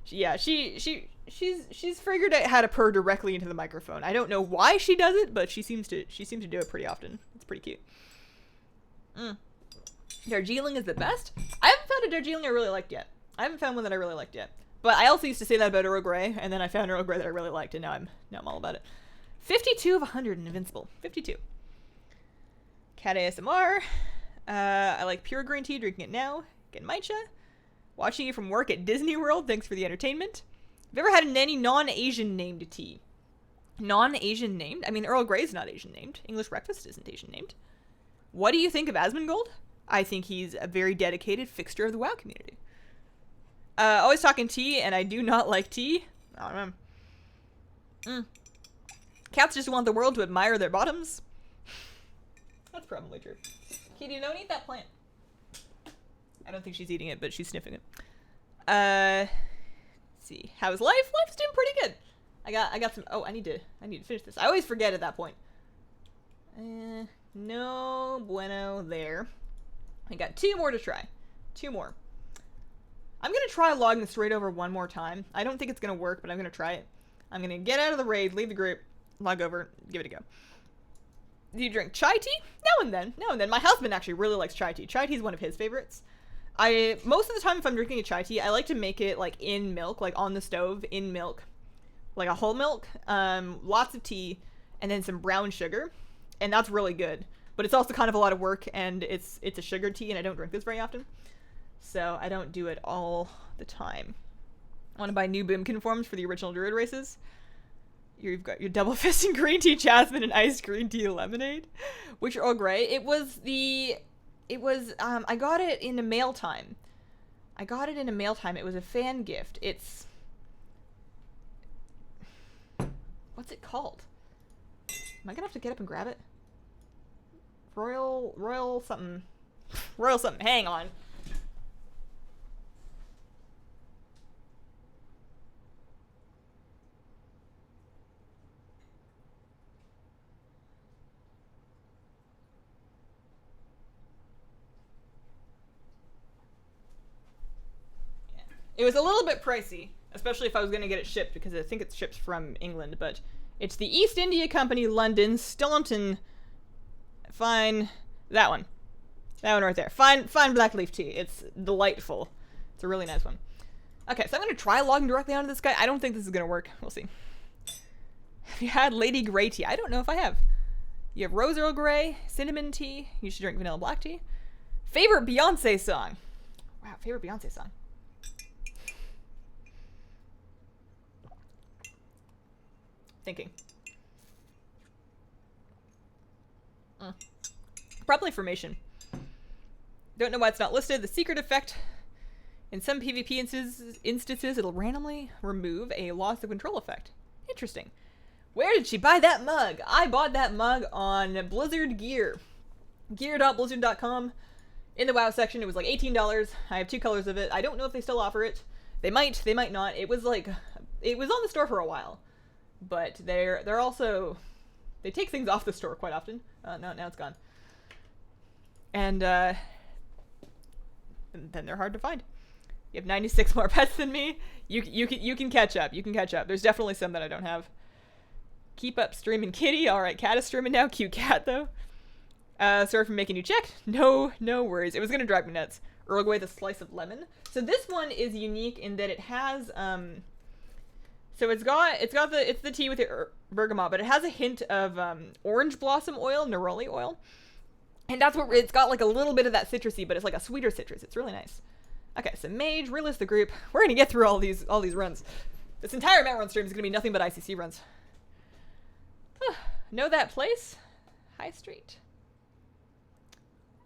Yeah, she's figured out how to purr directly into the microphone. I don't know why she does it, but she seems to do it pretty often. It's pretty cute. Darjeeling is the best. I haven't found a Darjeeling I really liked yet. I haven't found one that I really liked yet. But I also used to say that about Earl Grey, and then I found Earl Grey that I really liked, and now I'm all about it. 52 of 100 in Invincible. 52. Cat ASMR. I like pure green tea, drinking it now. Genmaicha. Watching you from work at Disney World, thanks for the entertainment. Have you ever had any non-Asian named tea? Non-Asian named? I mean, Earl Grey's not Asian named. English breakfast isn't Asian named. What do you think of Asmongold? I think he's a very dedicated fixture of the WoW community. Always talking tea, and I do not like tea. I don't know. Cats just want the world to admire their bottoms. That's probably true. Kitty, don't eat that plant. I don't think she's eating it, but she's sniffing it. Let's see. How's life? Life's doing pretty good. I got some. Oh, I need to finish this. I always forget at that point. No bueno there. I got 2 more to try. 2 more. I'm gonna try logging straight over one more time. I don't think it's gonna work, but I'm gonna try it. I'm gonna get out of the raid, leave the group, log over, give it a go. Do you drink chai tea? Now and then. Now and then. My husband actually really likes chai tea. Chai tea is one of his favorites. Most of the time if I'm drinking a chai tea, I like to make it like in milk, like on the stove, in milk. Like a whole milk, lots of tea, and then some brown sugar. And that's really good. But it's also kind of a lot of work, and it's a sugar tea, and I don't drink this very often. So I don't do it all the time. I want to buy new Bimkin forms for the original Druid races. You've got your double fisting green tea jasmine and iced green tea lemonade. Which Earl Grey? I got it in a mail time. It was a fan gift. What's it called? Am I gonna have to get up and grab it? Royal something. Royal something. Hang on. It was a little bit pricey, especially if I was going to get it shipped, because I think it ships from England, but it's the East India Company, London, Staunton, fine, that one. That one right there. Fine black leaf tea. It's delightful. It's a really nice one. Okay, so I'm going to try logging directly onto this guy. I don't think this is going to work. We'll see. Have you had Lady Grey tea? I don't know if I have. You have Rose Earl Grey, cinnamon tea. You should drink vanilla black tea. Favorite Beyonce song. Wow, favorite Beyonce song. Thinking. Probably Formation. Don't know why it's not listed. The secret effect. In some PvP instances, it'll randomly remove a loss of control effect. Interesting. Where did she buy that mug? I bought that mug on Blizzard Gear. Gear.blizzard.com. In the WoW section, it was like $18. I have 2 colors of it. I don't know if they still offer it. They might not. It was on the store for a while. But they're also, they take things off the store quite often. No, now it's gone. And then they're hard to find. You have 96 more pets than me. You can catch up. You can catch up. There's definitely some that I don't have. Keep up streaming kitty. All right, cat is streaming now. Cute cat though. Sorry for making you check. No worries. It was gonna drive me nuts. Earl Grey with a slice of lemon. So this one is unique in that it has so it's the tea with the bergamot, but it has a hint of orange blossom oil, neroli oil. And that's what it's got, like a little bit of that citrusy, but it's like a sweeter citrus. It's really nice. Okay, so Mage, relist the group. We're gonna get through all these runs. This entire Mount Run stream is gonna be nothing but ICC runs. Know that place? High Street.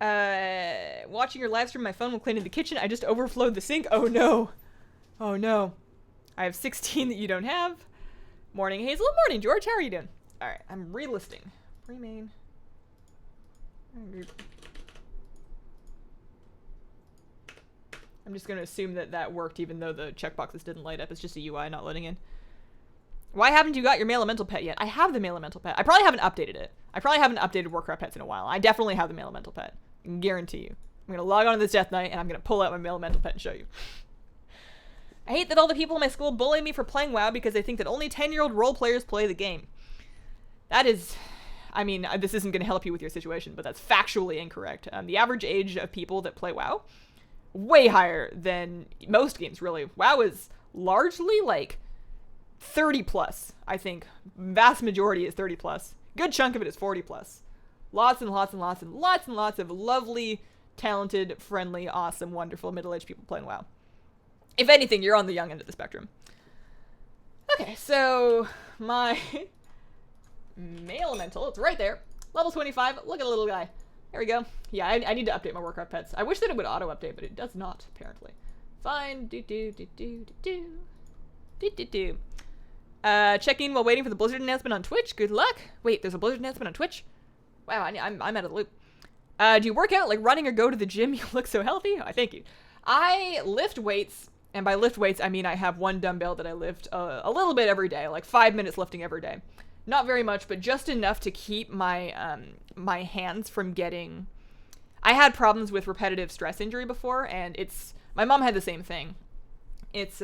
Watching your live stream on my phone while cleaning the kitchen. I just overflowed the sink. Oh no. Oh no. I have 16 that you don't have. Morning, Hazel. Morning, George. How are you doing? Alright, I'm relisting. Remain. I'm just going to assume that worked even though the checkboxes didn't light up. It's just a UI not loading in. Why haven't you got your male elemental pet yet? I have the male elemental pet. I probably haven't updated it. I probably haven't updated Warcraft pets in a while. I definitely have the male elemental pet. I can guarantee you. I'm going to log on to this Death Knight and I'm going to pull out my male elemental pet and show you. I hate that all the people in my school bully me for playing WoW because they think that only 10-year-old role players play the game. That is... I mean, this isn't going to help you with your situation, but that's factually incorrect. The average age of people that play WoW, way higher than most games, really. WoW is largely, like, 30 plus, I think. Vast majority is 30 plus. Good chunk of it is 40 plus. Lots and lots and lots and lots and lots of lovely, talented, friendly, awesome, wonderful middle-aged people playing WoW. If anything, you're on the young end of the spectrum. Okay, so my... male elemental, it's right there. Level 25, look at the little guy. There we go. Yeah, I need to update my Warcraft pets. I wish that it would auto-update, but it does not, apparently. Fine, checking while waiting for the Blizzard announcement on Twitch. Good luck. Wait, there's a Blizzard announcement on Twitch? Wow, I'm out of the loop. Do you work out like running or go to the gym? You look so healthy. Oh, thank you. I lift weights, and by lift weights, I mean I have one dumbbell that I lift a little bit every day, like 5 minutes lifting every day. Not very much, but just enough to keep my my hands from getting... I had problems with repetitive stress injury before, and my mom had the same thing. It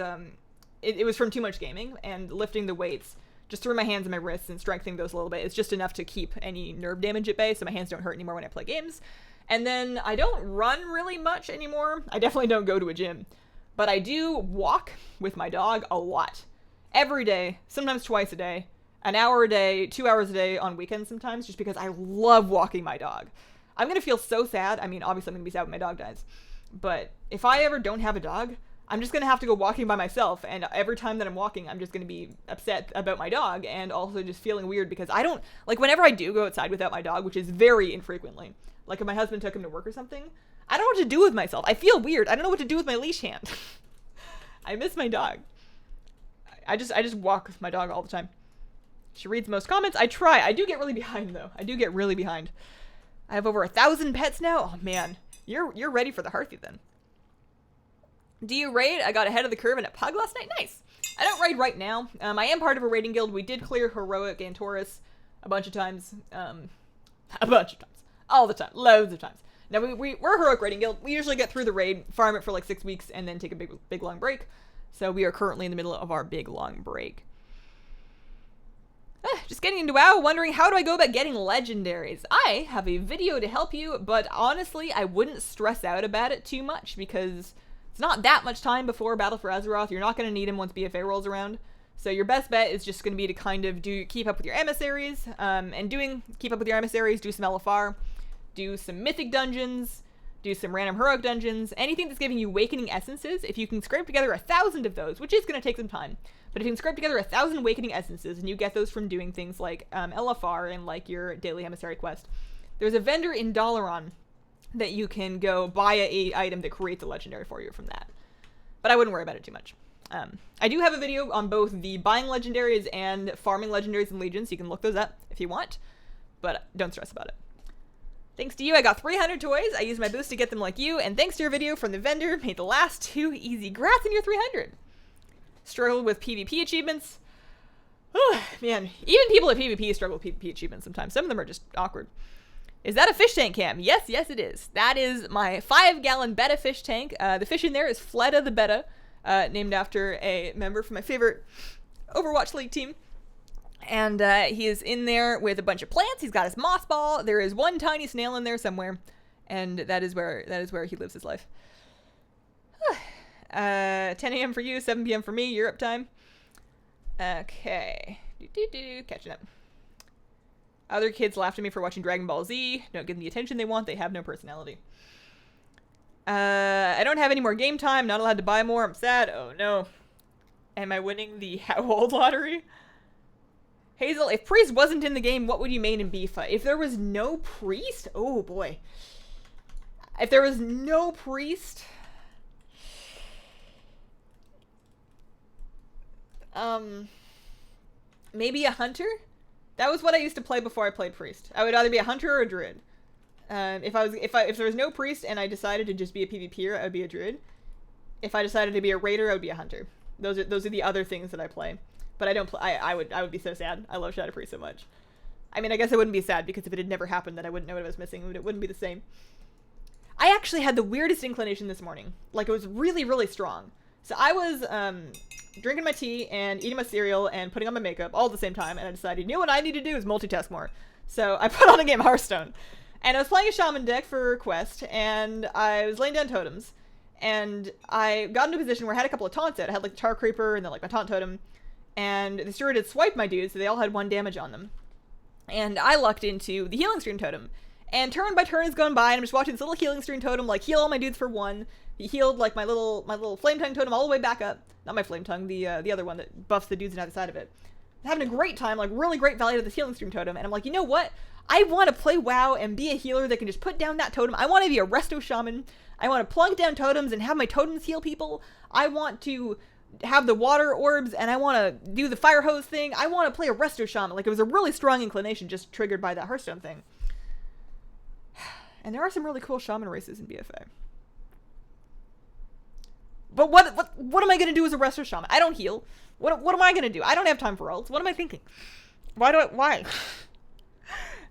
was from too much gaming, and lifting the weights just through my hands and my wrists and strengthening those a little bit is just enough to keep any nerve damage at bay, so my hands don't hurt anymore when I play games. And then I don't run really much anymore. I definitely don't go to a gym, but I do walk with my dog a lot. Every day, sometimes twice a day. An hour a day, 2 hours a day on weekends sometimes, just because I love walking my dog. I'm going to feel so sad. I mean, obviously I'm going to be sad when my dog dies. But if I ever don't have a dog, I'm just going to have to go walking by myself. And every time that I'm walking, I'm just going to be upset about my dog and also just feeling weird because I don't... Like, whenever I do go outside without my dog, which is very infrequently, like if my husband took him to work or something, I don't know what to do with myself. I feel weird. I don't know what to do with my leash hand. I miss my dog. I just walk with my dog all the time. She reads most comments. I try. I do get really behind, though. I do get really behind. I have over 1,000 pets now. Oh, man. You're ready for the Hearthy, then. Do you raid? I got ahead of the curve in a pug last night. Nice. I don't raid right now. I am part of a raiding guild. We did clear Heroic and Taurus a bunch of times. A bunch of times. All the time. Loads of times. Now, we're a Heroic raiding guild. We usually get through the raid, farm it for like 6 weeks, and then take a big long break. So we are currently in the middle of our big long break. Just getting into WoW, wondering how do I go about getting legendaries? I have a video to help you, but honestly, I wouldn't stress out about it too much because it's not that much time before Battle for Azeroth. You're not going to need him once BFA rolls around. So your best bet is just going to be to kind of keep up with your emissaries, keep up with your emissaries, do some LFR, do some mythic dungeons, do some random heroic dungeons, anything that's giving you awakening essences. If you can scrape together 1,000 of those, which is going to take some time, but if you can scrape together 1,000 awakening essences, and you get those from doing things like LFR and like your daily emissary quest, there's a vendor in Dalaran that you can go buy a item that creates a legendary for you from that. But I wouldn't worry about it too much. I do have a video on both the buying legendaries and farming legendaries and legions. You can look those up if you want, but don't stress about it. Thanks to you, I got 300 toys. I used my boost to get them like you, and thanks to your video from the vendor, made the last 2 easy. Grats on your 300. Struggled with PvP achievements. Oh, man. Even people at PvP struggle with PvP achievements sometimes. Some of them are just awkward. Is that a fish tank cam? Yes, it is. That is my 5-gallon betta fish tank. The fish in there is Fleta the Betta, named after a member from my favorite Overwatch League team. And he is in there with a bunch of plants. He's got his moss ball. There is one tiny snail in there somewhere, and that is where he lives his life. 10 a.m. for you, 7 p.m. for me, Europe time. Okay. Catching up. Other kids laughed at me for watching Dragon Ball Z. Don't give them the attention they want. They have no personality. I don't have any more game time. Not allowed to buy more. I'm sad. Oh, no. Am I winning the How Old lottery? Hazel, if Priest wasn't in the game, what would you main in Bifa? If there was no Priest? Oh, boy. If there was no Priest... maybe a hunter? That was what I used to play before I played Priest. I would either be a hunter or a druid. If there was no Priest and I decided to just be a PvPer, I would be a druid. If I decided to be a raider, I would be a hunter. Those are the other things that I play. But I don't play. I would be so sad. I love Shadow Priest so much. I mean, I guess I wouldn't be sad because if it had never happened, then I wouldn't know what I was missing. It wouldn't be the same. I actually had the weirdest inclination this morning. Like, it was really, really strong. So I was drinking my tea and eating my cereal and putting on my makeup all at the same time, and I decided, you know what I need to do is multitask more. So I put on a game of Hearthstone, and I was playing a shaman deck for quest, and I was laying down totems, and I got into a position where I had a couple of taunts out. I had like the Tar Creeper and then like my taunt totem, and the druid had swiped my dudes, so they all had 1 damage on them. And I lucked into the healing stream totem. And turn by turn is going by, and I'm just watching this little healing stream totem, like, heal all my dudes for 1. He healed, like, my little flame tongue totem all the way back up. Not my flame tongue, the other one that buffs the dudes on either side of it. I'm having a great time, like, really great value to this healing stream totem. And I'm like, you know what? I want to play WoW and be a healer that can just put down that totem. I want to be a resto shaman. I want to plunk down totems and have my totems heal people. I want to have the water orbs, and I want to do the fire hose thing. I want to play a resto shaman. Like, it was a really strong inclination just triggered by that Hearthstone thing. And there are some really cool shaman races in BFA. But what am I going to do as a resto shaman? I don't heal. What am I going to do? I don't have time for ults. What am I thinking? Why?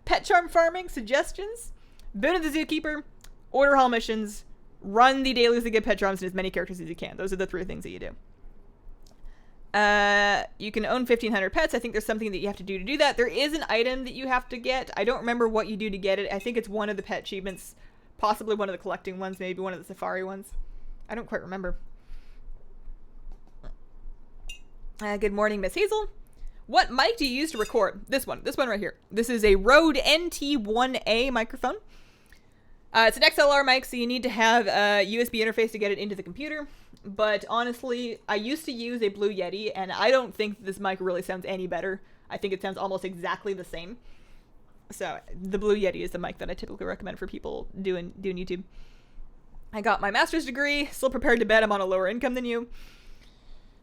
Pet charm farming suggestions? Boon of the Zookeeper, order hall missions, run the dailies to get pet charms and as many characters as you can. Those are the 3 things that you do. You can own 1,500 pets. I think there's something that you have to do that. There is an item that you have to get. I don't remember what you do to get it. I think it's one of the pet achievements, possibly one of the collecting ones, maybe one of the safari ones. I don't quite remember. Good morning, Miss Hazel. What mic do you use to record? This one right here. This is a Rode NT1A microphone. It's an XLR mic, so you need to have a USB interface to get it into the computer. But honestly, I used to use a Blue Yeti, and I don't think this mic really sounds any better. I think it sounds almost exactly the same. So the Blue Yeti is the mic that I typically recommend for people doing YouTube. I got my master's degree, still prepared to bet I'm on a lower income than you.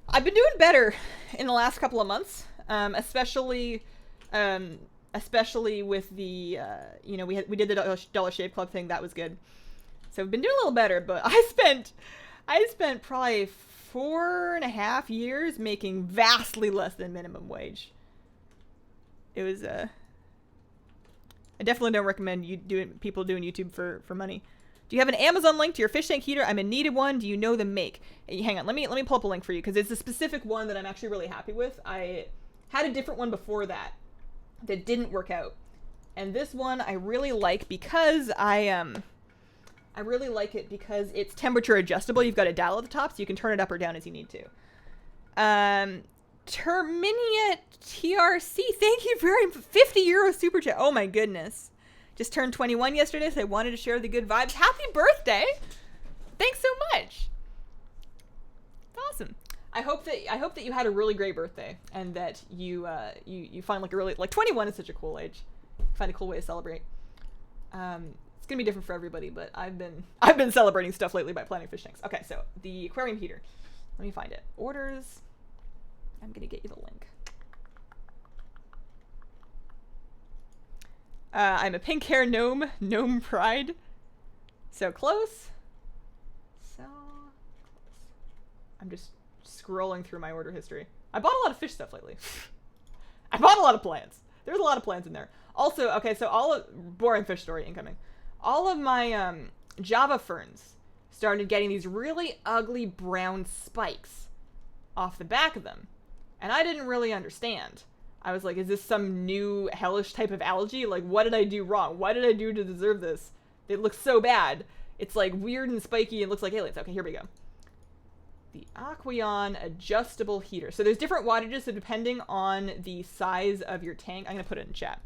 I've been doing better in the last couple of months, especially with the, we did the Dollar Shave Club thing. That was good. So I've been doing a little better, but I spent probably 4.5 years making vastly less than minimum wage. It was, I definitely don't recommend people doing YouTube for money. Do you have an Amazon link to your fish tank heater? I'm in need of one. Do you know the make? Hang on, let me pull up a link for you because it's a specific one that I'm actually really happy with. I Had a different one before that didn't work out. And this one I really like because I really like it because it's temperature adjustable. You've got a dial at the top, so you can turn it up or down as you need to. Terminia TRC, thank you very much. 50 euro super chat. Oh my goodness. Just turned 21 yesterday, so I wanted to share the good vibes. Happy birthday! Thanks so much. It's awesome. I hope that you had a really great birthday and that you find like a really, like 21 is such a cool age. Find a cool way to celebrate. It's gonna be different for everybody, but I've been celebrating stuff lately by planning fish tanks. Okay, so the aquarium heater. Let me find it. Orders. I'm gonna get you the link. I'm a pink hair gnome pride. So close. So close. I'm just scrolling through my order history. I bought a lot of fish stuff lately. I bought a lot of plants. There's a lot of plants in there. Also, okay, so boring fish story incoming. All of my Java ferns started getting these really ugly brown spikes off the back of them. And I didn't really understand. I was like, is this some new hellish type of algae? Like, what did I do wrong? What did I do to deserve this? It looks so bad. It's like weird and spiky and looks like aliens. Okay, here we go. The Aqueon adjustable heater. So there's different wattages, so depending on the size of your tank, I'm going to put it in chat.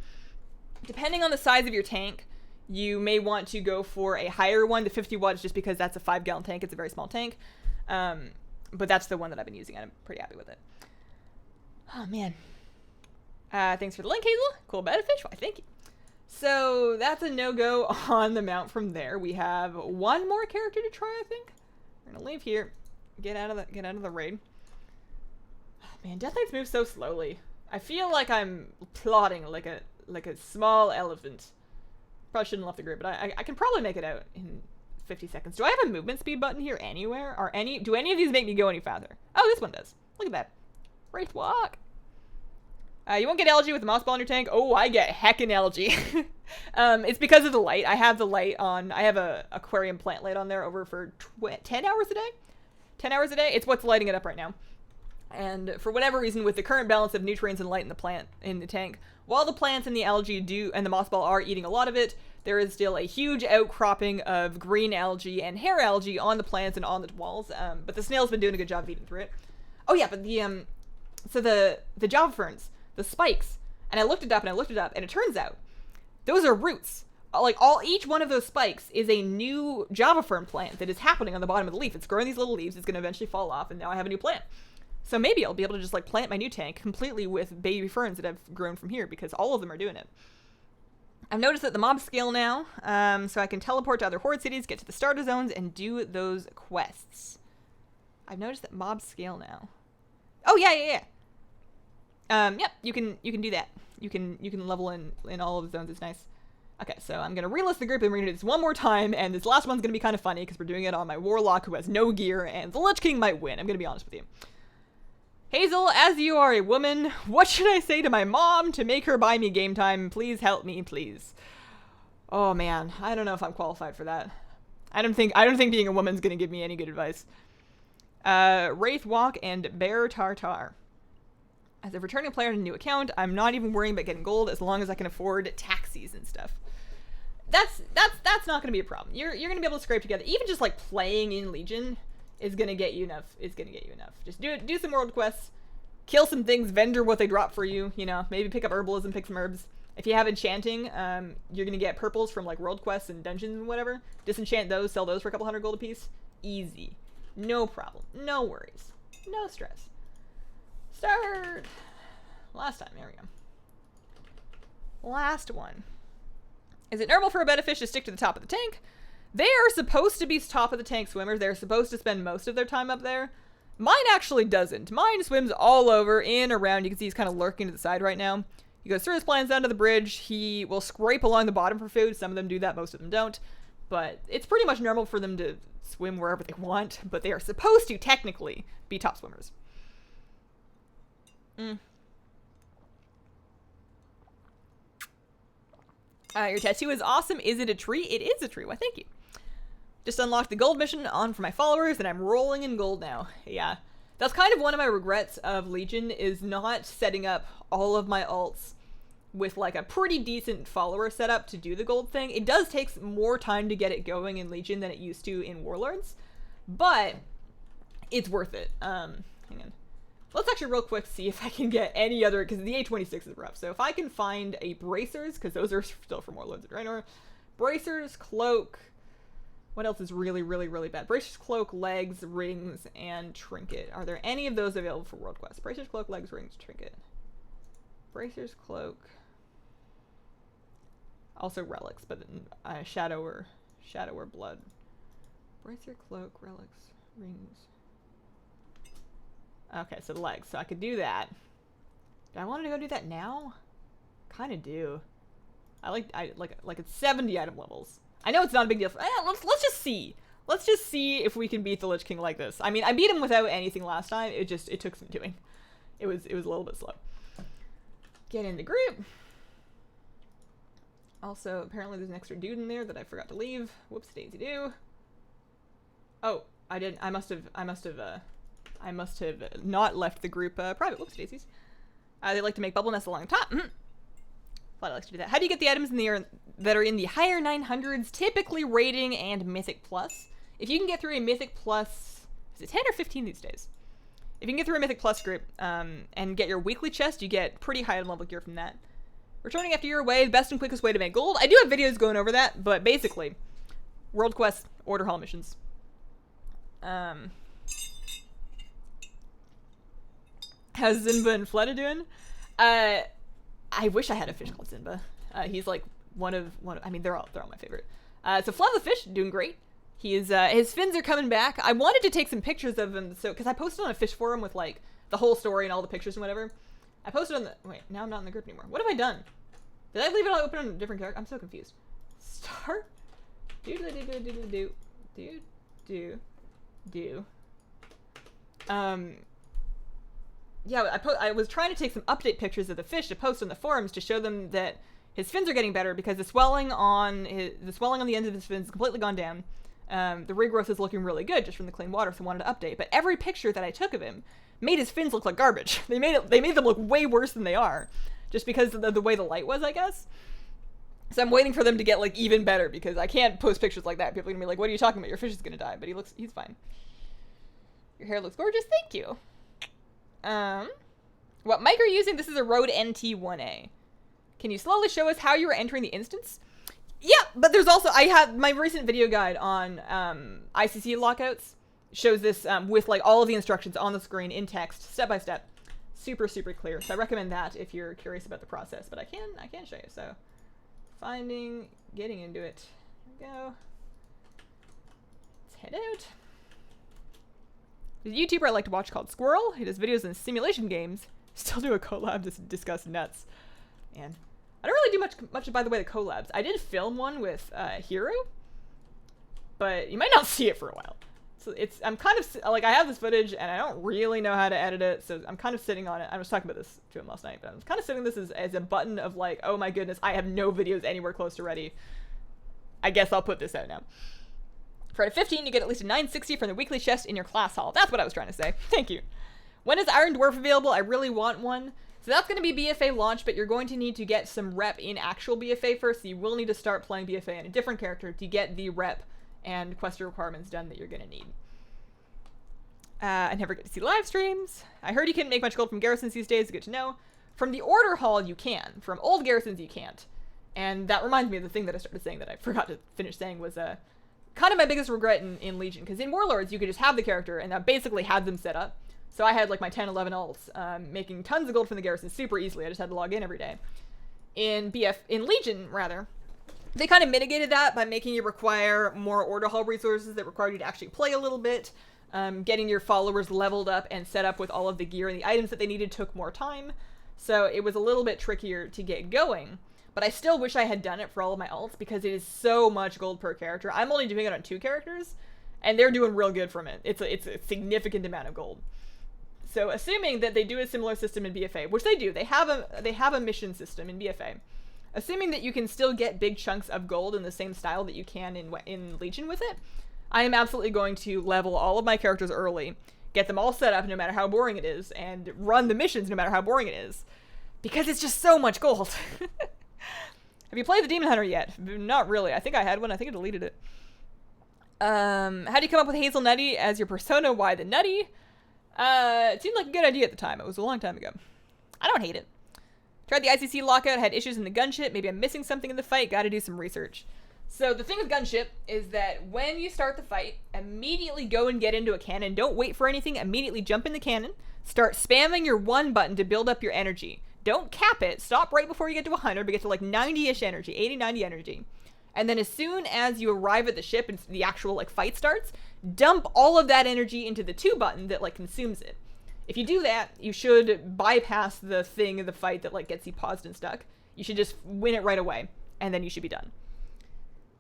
Depending on the size of your tank, you may want to go for a higher one. The 50 watts, just because that's a 5-gallon tank. It's a very small tank. But that's the one that I've been using, and I'm pretty happy with it. Oh, man. Thanks for the link, Hazel. Cool betta fish. Why, thank you. So that's a no-go on the mount from there. We have one more character to try, I think. We're going to leave here. Get out of the raid. Oh, man, Death Knights move so slowly. I feel like I'm plodding like a small elephant. Probably shouldn't have left the group, but I can probably make it out in 50 seconds. Do I have a movement speed button here anywhere? Do any of these make me go any faster? Oh, this one does. Look at that. Wraith walk. You won't get algae with the moss ball in your tank. Oh, I get heckin' algae. It's because of the light. I have the light on. I have a aquarium plant light on there over for 10 hours a day. 10 hours a day. It's what's lighting it up right now. And for whatever reason, with the current balance of nutrients and light in the tank, while the plants and the algae and the moss ball are eating a lot of it, there is still a huge outcropping of green algae and hair algae on the plants and on the walls. But the snail's been doing a good job of eating through it. Oh yeah, but the Java ferns, the spikes, and I looked it up, and it turns out those are roots. Like, each one of those spikes is a new Java fern plant that is happening on the bottom of the leaf. It's growing these little leaves. It's going to eventually fall off, and now I have a new plant. So maybe I'll be able to just, like, plant my new tank completely with baby ferns that I've grown from here, because all of them are doing it. I've noticed that the mobs scale now, so I can teleport to other horde cities, get to the starter zones, and do those quests. I've noticed that mobs scale now. Oh, yeah. Yep, you can do that. You can level in all of the zones. It's nice. Okay, so I'm going to relist the group, and we're going to do this one more time, and this last one's going to be kind of funny, because we're doing it on my Warlock, who has no gear, and the Lich King might win. I'm going to be honest with you. Hazel, as you are a woman, what should I say to my mom to make her buy me game time? Please help me, please. Oh, man. I don't know if I'm qualified for that. I don't think being a woman's going to give me any good advice. Wraith Walk and Bear Tartar. As a returning player in a new account, I'm not even worrying about getting gold as long as I can afford taxis and stuff. That's not going to be a problem. You're going to be able to scrape together. Even just like playing in Legion is going to get you enough. Just do some world quests, kill some things, vendor what they drop for you. You know, maybe pick up herbalism, pick some herbs. If you have enchanting, you're going to get purples from like world quests and dungeons and whatever. Disenchant those, sell those for a couple hundred gold apiece. Easy. No problem. No worries. No stress. Start. Last time. There we go. Last one. Is it normal for a betta fish to stick to the top of the tank? They are supposed to be top of the tank swimmers. They're supposed to spend most of their time up there. Mine actually doesn't. Mine swims all over, in, around. You can see he's kind of lurking to the side right now. He goes through his plants down to the bridge. He will scrape along the bottom for food. Some of them do that. Most of them don't. But it's pretty much normal for them to swim wherever they want. But they are supposed to, technically, be top swimmers. Your tattoo is awesome. Is it a tree? It is a tree. Why, thank you. Just unlocked the gold mission on for my followers, and I'm rolling in gold now. Yeah. That's kind of one of my regrets of Legion, is not setting up all of my alts with like a pretty decent follower setup to do the gold thing. It does take more time to get it going in Legion than it used to in Warlords, but it's worth it. Hang on. Let's actually real quick see if I can get any other, because the A26 is rough. So if I can find a Bracers, because those are still from Warlords of Draenor. Bracers, Cloak. What else is really, really, really bad? Bracers, Cloak, Legs, Rings, and Trinket. Are there any of those available for World Quest? Bracers, Cloak, Legs, Rings, Trinket. Bracers, Cloak. Also Relics, but Shadow or Blood. Bracer, Cloak, Relics, Rings. Okay, so Legs. So I could do that. Do I want to go do that now? Kind of do. I like it's 70 item levels. I know it's not a big deal. Let's just see. Let's just see if we can beat the Lich King like this. I mean, I beat him without anything last time. It took some doing. It was a little bit slow. Get in the group. Also, apparently there's an extra dude in there that I forgot to leave. Whoops, daisy do. Oh, I didn't. I must have not left the group private. Whoops, daisies. They like to make bubble nests along the top. Vlad likes to do that. How do you get the items that are in the higher 900s, typically rating and Mythic Plus? If you can get through a Mythic Plus, is it 10 or 15 these days? If you can get through a Mythic Plus group and get your weekly chest, you get pretty high level gear from that. Returning after you're away, the best and quickest way to make gold. I do have videos going over that, but basically, World Quest, Order Hall missions. How's Zinba and Fleta doing? I wish I had a fish called Zinba. He's like one of I mean, they're all my favorite. So Fleta the fish doing great. He's his fins are coming back. I wanted to take some pictures of him, so because I posted on a fish forum with like the whole story and all the pictures and whatever. I posted on the wait. Now I'm not in the group anymore. What have I done? Did I leave it all open on a different character? I'm so confused. Start. Do. Yeah, I was trying to take some update pictures of the fish to post on the forums to show them that his fins are getting better because the swelling on the ends of his fins is completely gone down. The regrowth is looking really good just from the clean water, so I wanted to update. But every picture that I took of him made his fins look like garbage. They made them look way worse than they are, just because of the way the light was, I guess. So I'm waiting for them to get like even better because I can't post pictures like that. People are gonna be like, "What are you talking about? Your fish is gonna die." But he's fine. Your hair looks gorgeous. Thank you. What mic are you using? This is a Rode NT1A. Can you slowly show us how you were entering the instance? Yeah, but there's also, I have my recent video guide on ICC lockouts shows this with like all of the instructions on the screen in text, step by step. Super, super clear. So I recommend that if you're curious about the process, but I can show you. So getting into it. Here we go. Let's head out. There's a YouTuber I like to watch called Squirrel. He does videos in simulation games. Still do a collab to discuss nuts. And I don't really do much by the way the collabs. I did film one with Hero, but you might not see it for a while. So I'm kind of like, I have this footage and I don't really know how to edit it, so I'm kind of sitting on it. I was talking about this to him last night, but I was kind of setting this as a button of like, oh my goodness, I have no videos anywhere close to ready. I guess I'll put this out now. For at 15, you get at least a 960 from the weekly chest in your class hall. That's what I was trying to say. Thank you. When is Iron Dwarf available? I really want one. So that's going to be BFA launch, but you're going to need to get some rep in actual BFA first. So you will need to start playing BFA in a different character to get the rep and quest requirements done that you're going to need. I never get to see live streams. I heard you can't make much gold from garrisons these days. Good to know. From the Order Hall, you can. From old garrisons, you can't. And that reminds me of the thing that I started saying that I forgot to finish saying was kind of my biggest regret in Legion. Because in Warlords, you could just have the character, and that basically had them set up. So I had like my 10, 11 alts, making tons of gold from the garrisons super easily. I just had to log in every day. In Legion, rather, they kind of mitigated that by making you require more Order Hall resources that required you to actually play a little bit. Getting your followers leveled up and set up with all of the gear and the items that they needed took more time. So it was a little bit trickier to get going. But I still wish I had done it for all of my alts because it is so much gold per character. I'm only doing it on 2 characters, and they're doing real good from it. It's a significant amount of gold. So assuming that they do a similar system in BFA, which they do, they have a mission system in BFA. Assuming that you can still get big chunks of gold in the same style that you can in Legion with it, I am absolutely going to level all of my characters early, get them all set up no matter how boring it is, and run the missions no matter how boring it is. Because it's just so much gold. Have you played the Demon Hunter yet? Not really. I think I had one. I think I deleted it. How do you come up with Hazel Nutty as your persona? Why the Nutty? It seemed like a good idea at the time. It was a long time ago. I don't hate it. Tried the ICC lockout, had issues in the gunship. Maybe I'm missing something in the fight. Gotta do some research. So the thing with gunship is that when you start the fight, immediately go and get into a cannon. Don't wait for anything. Immediately jump in the cannon. Start spamming your 1 button to build up your energy. Don't cap it. Stop right before you get to 100, but get to like 90-ish energy, 80, 90 energy. And then as soon as you arrive at the ship and the actual like fight starts, dump all of that energy into the 2 button that like consumes it. If you do that, you should bypass the thing in the fight that like gets you paused and stuck. You should just win it right away, and then you should be done.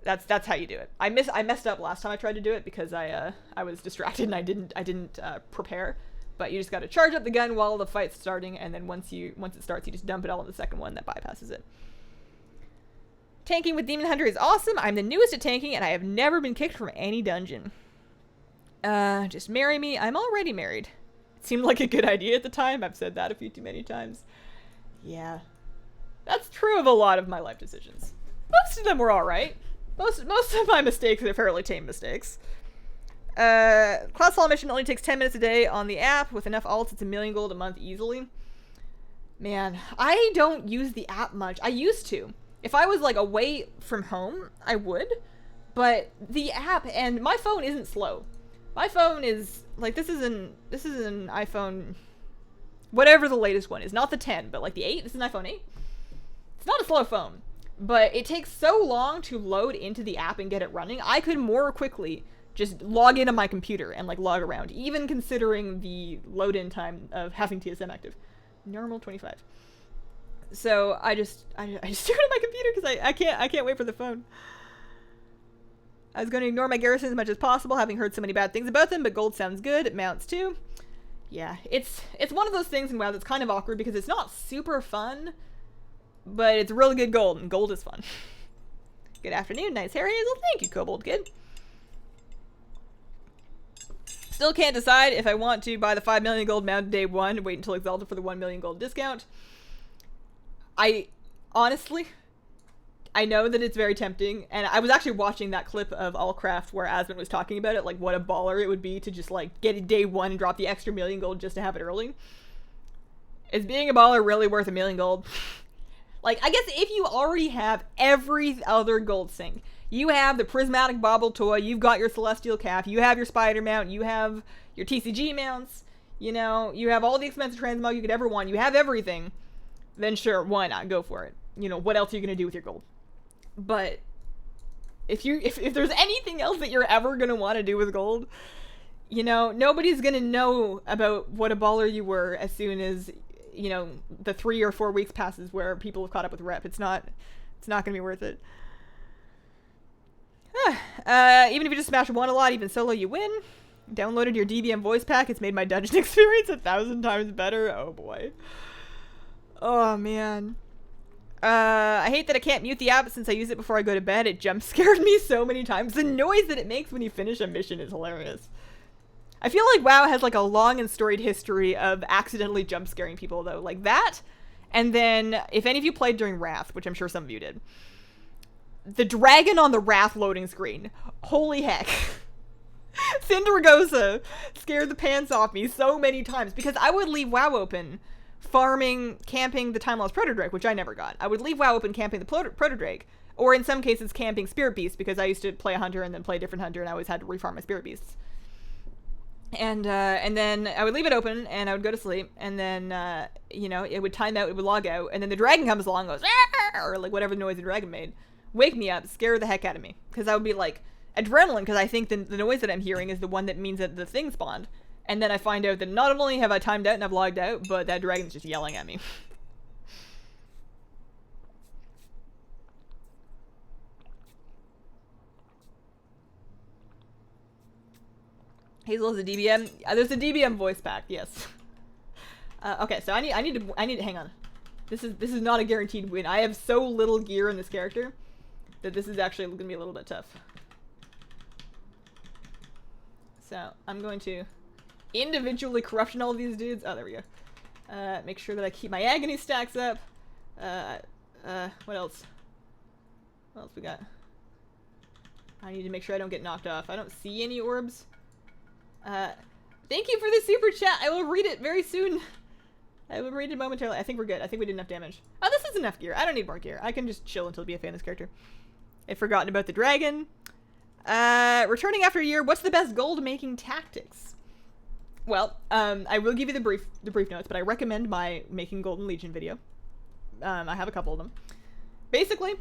That's how you do it. I messed up last time I tried to do it because I was distracted and I didn't prepare. But you just got to charge up the gun while the fight's starting, and then once it starts, you just dump it all in the second one that bypasses it. Tanking with Demon Hunter is awesome. I'm the newest at tanking, and I have never been kicked from any dungeon. Just marry me. I'm already married. It seemed like a good idea at the time. I've said that a few too many times. Yeah. That's true of a lot of my life decisions. Most of them were alright. Most of my mistakes are fairly tame mistakes. Class Hall mission only takes 10 minutes a day on the app. With enough alts, it's 1 million gold a month easily. Man, I don't use the app much. I used to. If I was like away from home, I would. But the app, and my phone isn't slow. My phone is like, this is an iPhone, whatever the latest one is. Not the 10, but like the 8. This is an iPhone 8. It's not a slow phone, but it takes so long to load into the app and get it running. I could more quickly just log into my computer and like log around, even considering the load in time of having TSM active. Normal 25. So I just do it on my computer because I can't wait for the phone. I was going to ignore my garrison as much as possible, having heard so many bad things about them, but gold sounds good. Mounts too. Yeah, it's one of those things in WoW that's kind of awkward because it's not super fun, but it's really good gold, and gold is fun. Good afternoon, nice hair, Hazel. Thank you, Kobold Kid. Still can't decide if I want to buy the 5 million gold mount day 1 and wait until Exalted for the 1 million gold discount. Honestly, I know that it's very tempting, and I was actually watching that clip of Allcraft where Asmund was talking about it, like what a baller it would be to just like get it day 1 and drop the extra 1 million gold just to have it early. Is being a baller really worth 1 million gold? Like, I guess if you already have every other gold sink, you have the prismatic bauble toy, you've got your celestial calf, you have your spider mount, you have your TCG mounts, you know, you have all the expensive transmog you could ever want, you have everything, then sure, why not? Go for it. You know, what else are you going to do with your gold? But if there's anything else that you're ever going to want to do with gold, you know, nobody's going to know about what a baller you were as soon as, you know, the 3 or 4 weeks passes where people have caught up with rep. It's not going to be worth it. Even if you just smash 1 a lot, even solo, you win. Downloaded your DBM voice pack. It's made my dungeon experience 1,000 times better. Oh boy. Oh man. I hate that I can't mute the app since I use it before I go to bed. It jump scared me so many times. The noise that it makes when you finish a mission is hilarious. I feel like WoW has like a long and storied history of accidentally jump scaring people though. Like that. And then if any of you played during Wrath, which I'm sure some of you did, the dragon on the Wrath loading screen. Holy heck. Cindergosa scared the pants off me so many times because I would leave WoW open camping the Time Lost Proto-Drake, which I never got. I would leave WoW open camping the Proto-Drake, or in some cases camping Spirit Beasts because I used to play a hunter and then play a different hunter and I always had to refarm my Spirit Beasts. And then I would leave it open and I would go to sleep and then, you know, it would time out, it would log out, and then the dragon comes along and goes, "Arr!" or like whatever noise the dragon made. Wake me up, scare the heck out of me. Because I would be like, adrenaline, because I think the noise that I'm hearing is the one that means that the thing spawned. And then I find out that not only have I timed out and I've logged out, but that dragon's just yelling at me. Hazel is a DBM. There's a DBM voice pack, yes. Okay, so I need to hang on. This is not a guaranteed win. I have so little gear in this character that this is actually going to be a little bit tough. So I'm going to individually corruption all of these dudes. Oh, there we go. Make sure that I keep my agony stacks up. What else? What else we got? I need to make sure I don't get knocked off. I don't see any orbs. Thank you for the super chat. I will read it very soon. I will read it momentarily. I think we're good. I think we did enough damage. Oh, this is enough gear. I don't need more gear. I can just chill until BFA in this character. I've forgotten about the dragon. Returning after a year, what's the best gold making tactics? Well, I will give you the brief notes, but I recommend my Making Golden Legion video. I have a couple of them. Basically,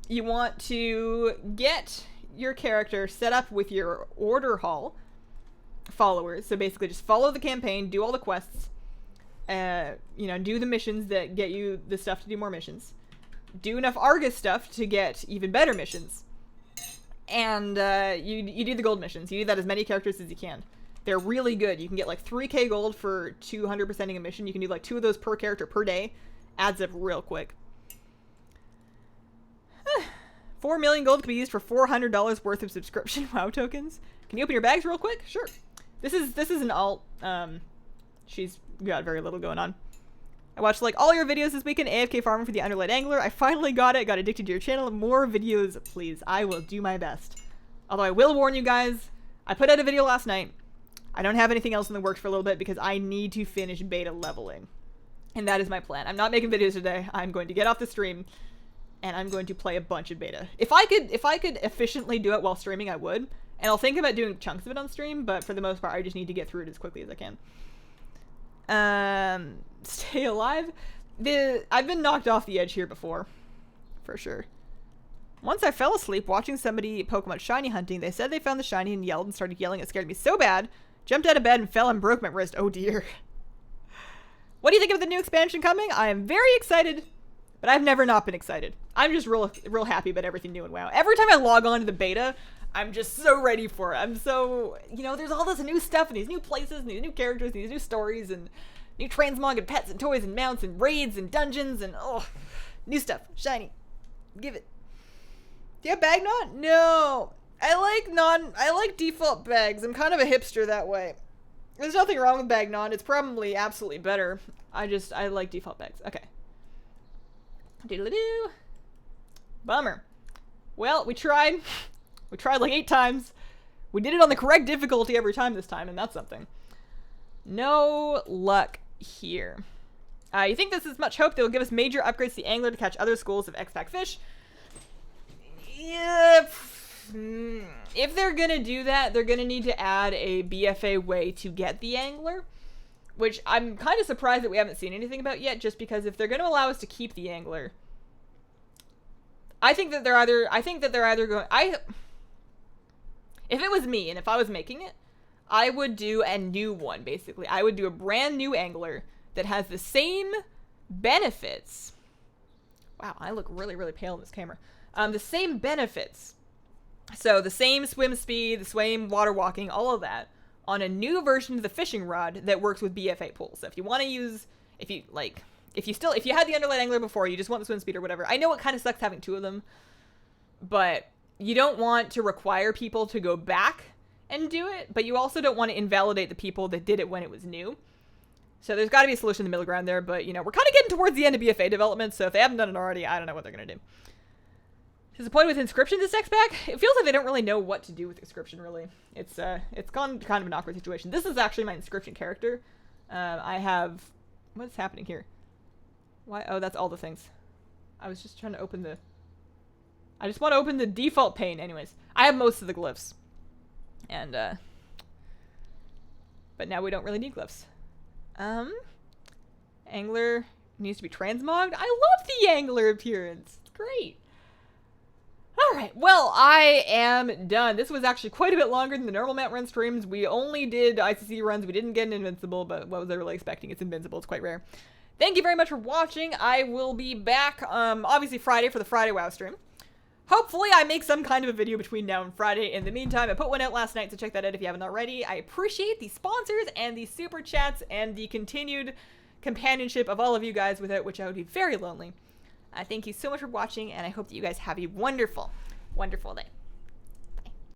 you want to get your character set up with your order hall followers. So basically just follow the campaign, do all the quests, you know, do the missions that get you the stuff to do more missions. Do enough Argus stuff to get even better missions. And you do the gold missions. You do that as many characters as you can. They're really good. You can get like 3k gold for 200%ing a mission. You can do like 2 of those per character per day. Adds up real quick. 4 million gold can be used for $400 worth of subscription WoW tokens. Can you open your bags real quick? Sure. This is an alt. She's got very little going on. I watched like all your videos this weekend, AFK farming for the Underlight Angler. I finally got it. Got addicted to your channel. More videos, please. I will do my best. Although I will warn you guys, I put out a video last night. I don't have anything else in the works for a little bit because I need to finish beta leveling. And that is my plan. I'm not making videos today. I'm going to get off the stream and I'm going to play a bunch of beta. If I could efficiently do it while streaming, I would. And I'll think about doing chunks of it on stream, but for the most part, I just need to get through it as quickly as I can. Stay alive. I've been knocked off the edge here before, for sure. Once I fell asleep watching somebody Pokemon shiny hunting. They said they found the shiny and yelled and started yelling. It scared me so bad. Jumped out of bed and fell and broke my wrist. Oh dear. What do you think of the new expansion coming? I am very excited, but I've never not been excited. I'm just real happy about everything new in WoW. Every time I log on to the beta, I'm just so ready for it. I'm so, you know, there's all this new stuff and these new places and these new characters and these new stories and new transmog and pets and toys and mounts and raids and dungeons and, oh, new stuff. Shiny. Give it. Do you have bag knot? No. I like default bags. I'm kind of a hipster that way. There's nothing wrong with bag knot. It's probably absolutely better. I like default bags. Okay. Doodle-doo. Bummer. Well, we tried. We tried like 8 times. We did it on the correct difficulty every time this time, and that's something. No luck here. You think this is much hope? They will give us major upgrades to the angler to catch other schools of X-Pac fish? Yeah. If they're gonna do that, they're gonna need to add a BFA way to get the angler, which I'm kind of surprised that we haven't seen anything about yet, just because if they're gonna allow us to keep the angler, I think that they're either going, if it was me and if I was making it, I would do a new one, basically. I would do a brand new angler that has the same benefits. Wow, I look really, really pale in this camera. The same benefits. So the same swim speed, the same water walking, all of that on a new version of the fishing rod that works with BFA pools. So if you want to use, if you had the Underlight Angler before, you just want the swim speed or whatever. I know it kind of sucks having 2 of them, but you don't want to require people to go back and do it, but you also don't want to invalidate the people that did it when it was new. So there's got to be a solution in the middle ground there, but you know, we're kind of getting towards the end of BFA development, so if they haven't done it already, I don't know what they're going to do. Disappointed with inscription this X-Pac? It feels like they don't really know what to do with inscription, really. It's gone kind of an awkward situation. This is actually my inscription character. I have... What's happening here? Why? Oh, that's all the things. I was just trying to open the... I just want to open the default pane. Anyways, I have most of the glyphs. And, but now we don't really need glyphs. Angler needs to be transmogged. I love the angler appearance. It's great. Alright, well, I am done. This was actually quite a bit longer than the normal Mount Run streams. We only did ICC runs. We didn't get an Invincible, but what was I really expecting? It's Invincible. It's quite rare. Thank you very much for watching. I will be back, obviously Friday for the Friday WoW stream. Hopefully I make some kind of a video between now and Friday. In the meantime, I put one out last night, so check that out if you haven't already. I appreciate the sponsors and the super chats and the continued companionship of all of you guys, without which I would be very lonely. Thank you so much for watching, and I hope that you guys have a wonderful, wonderful day.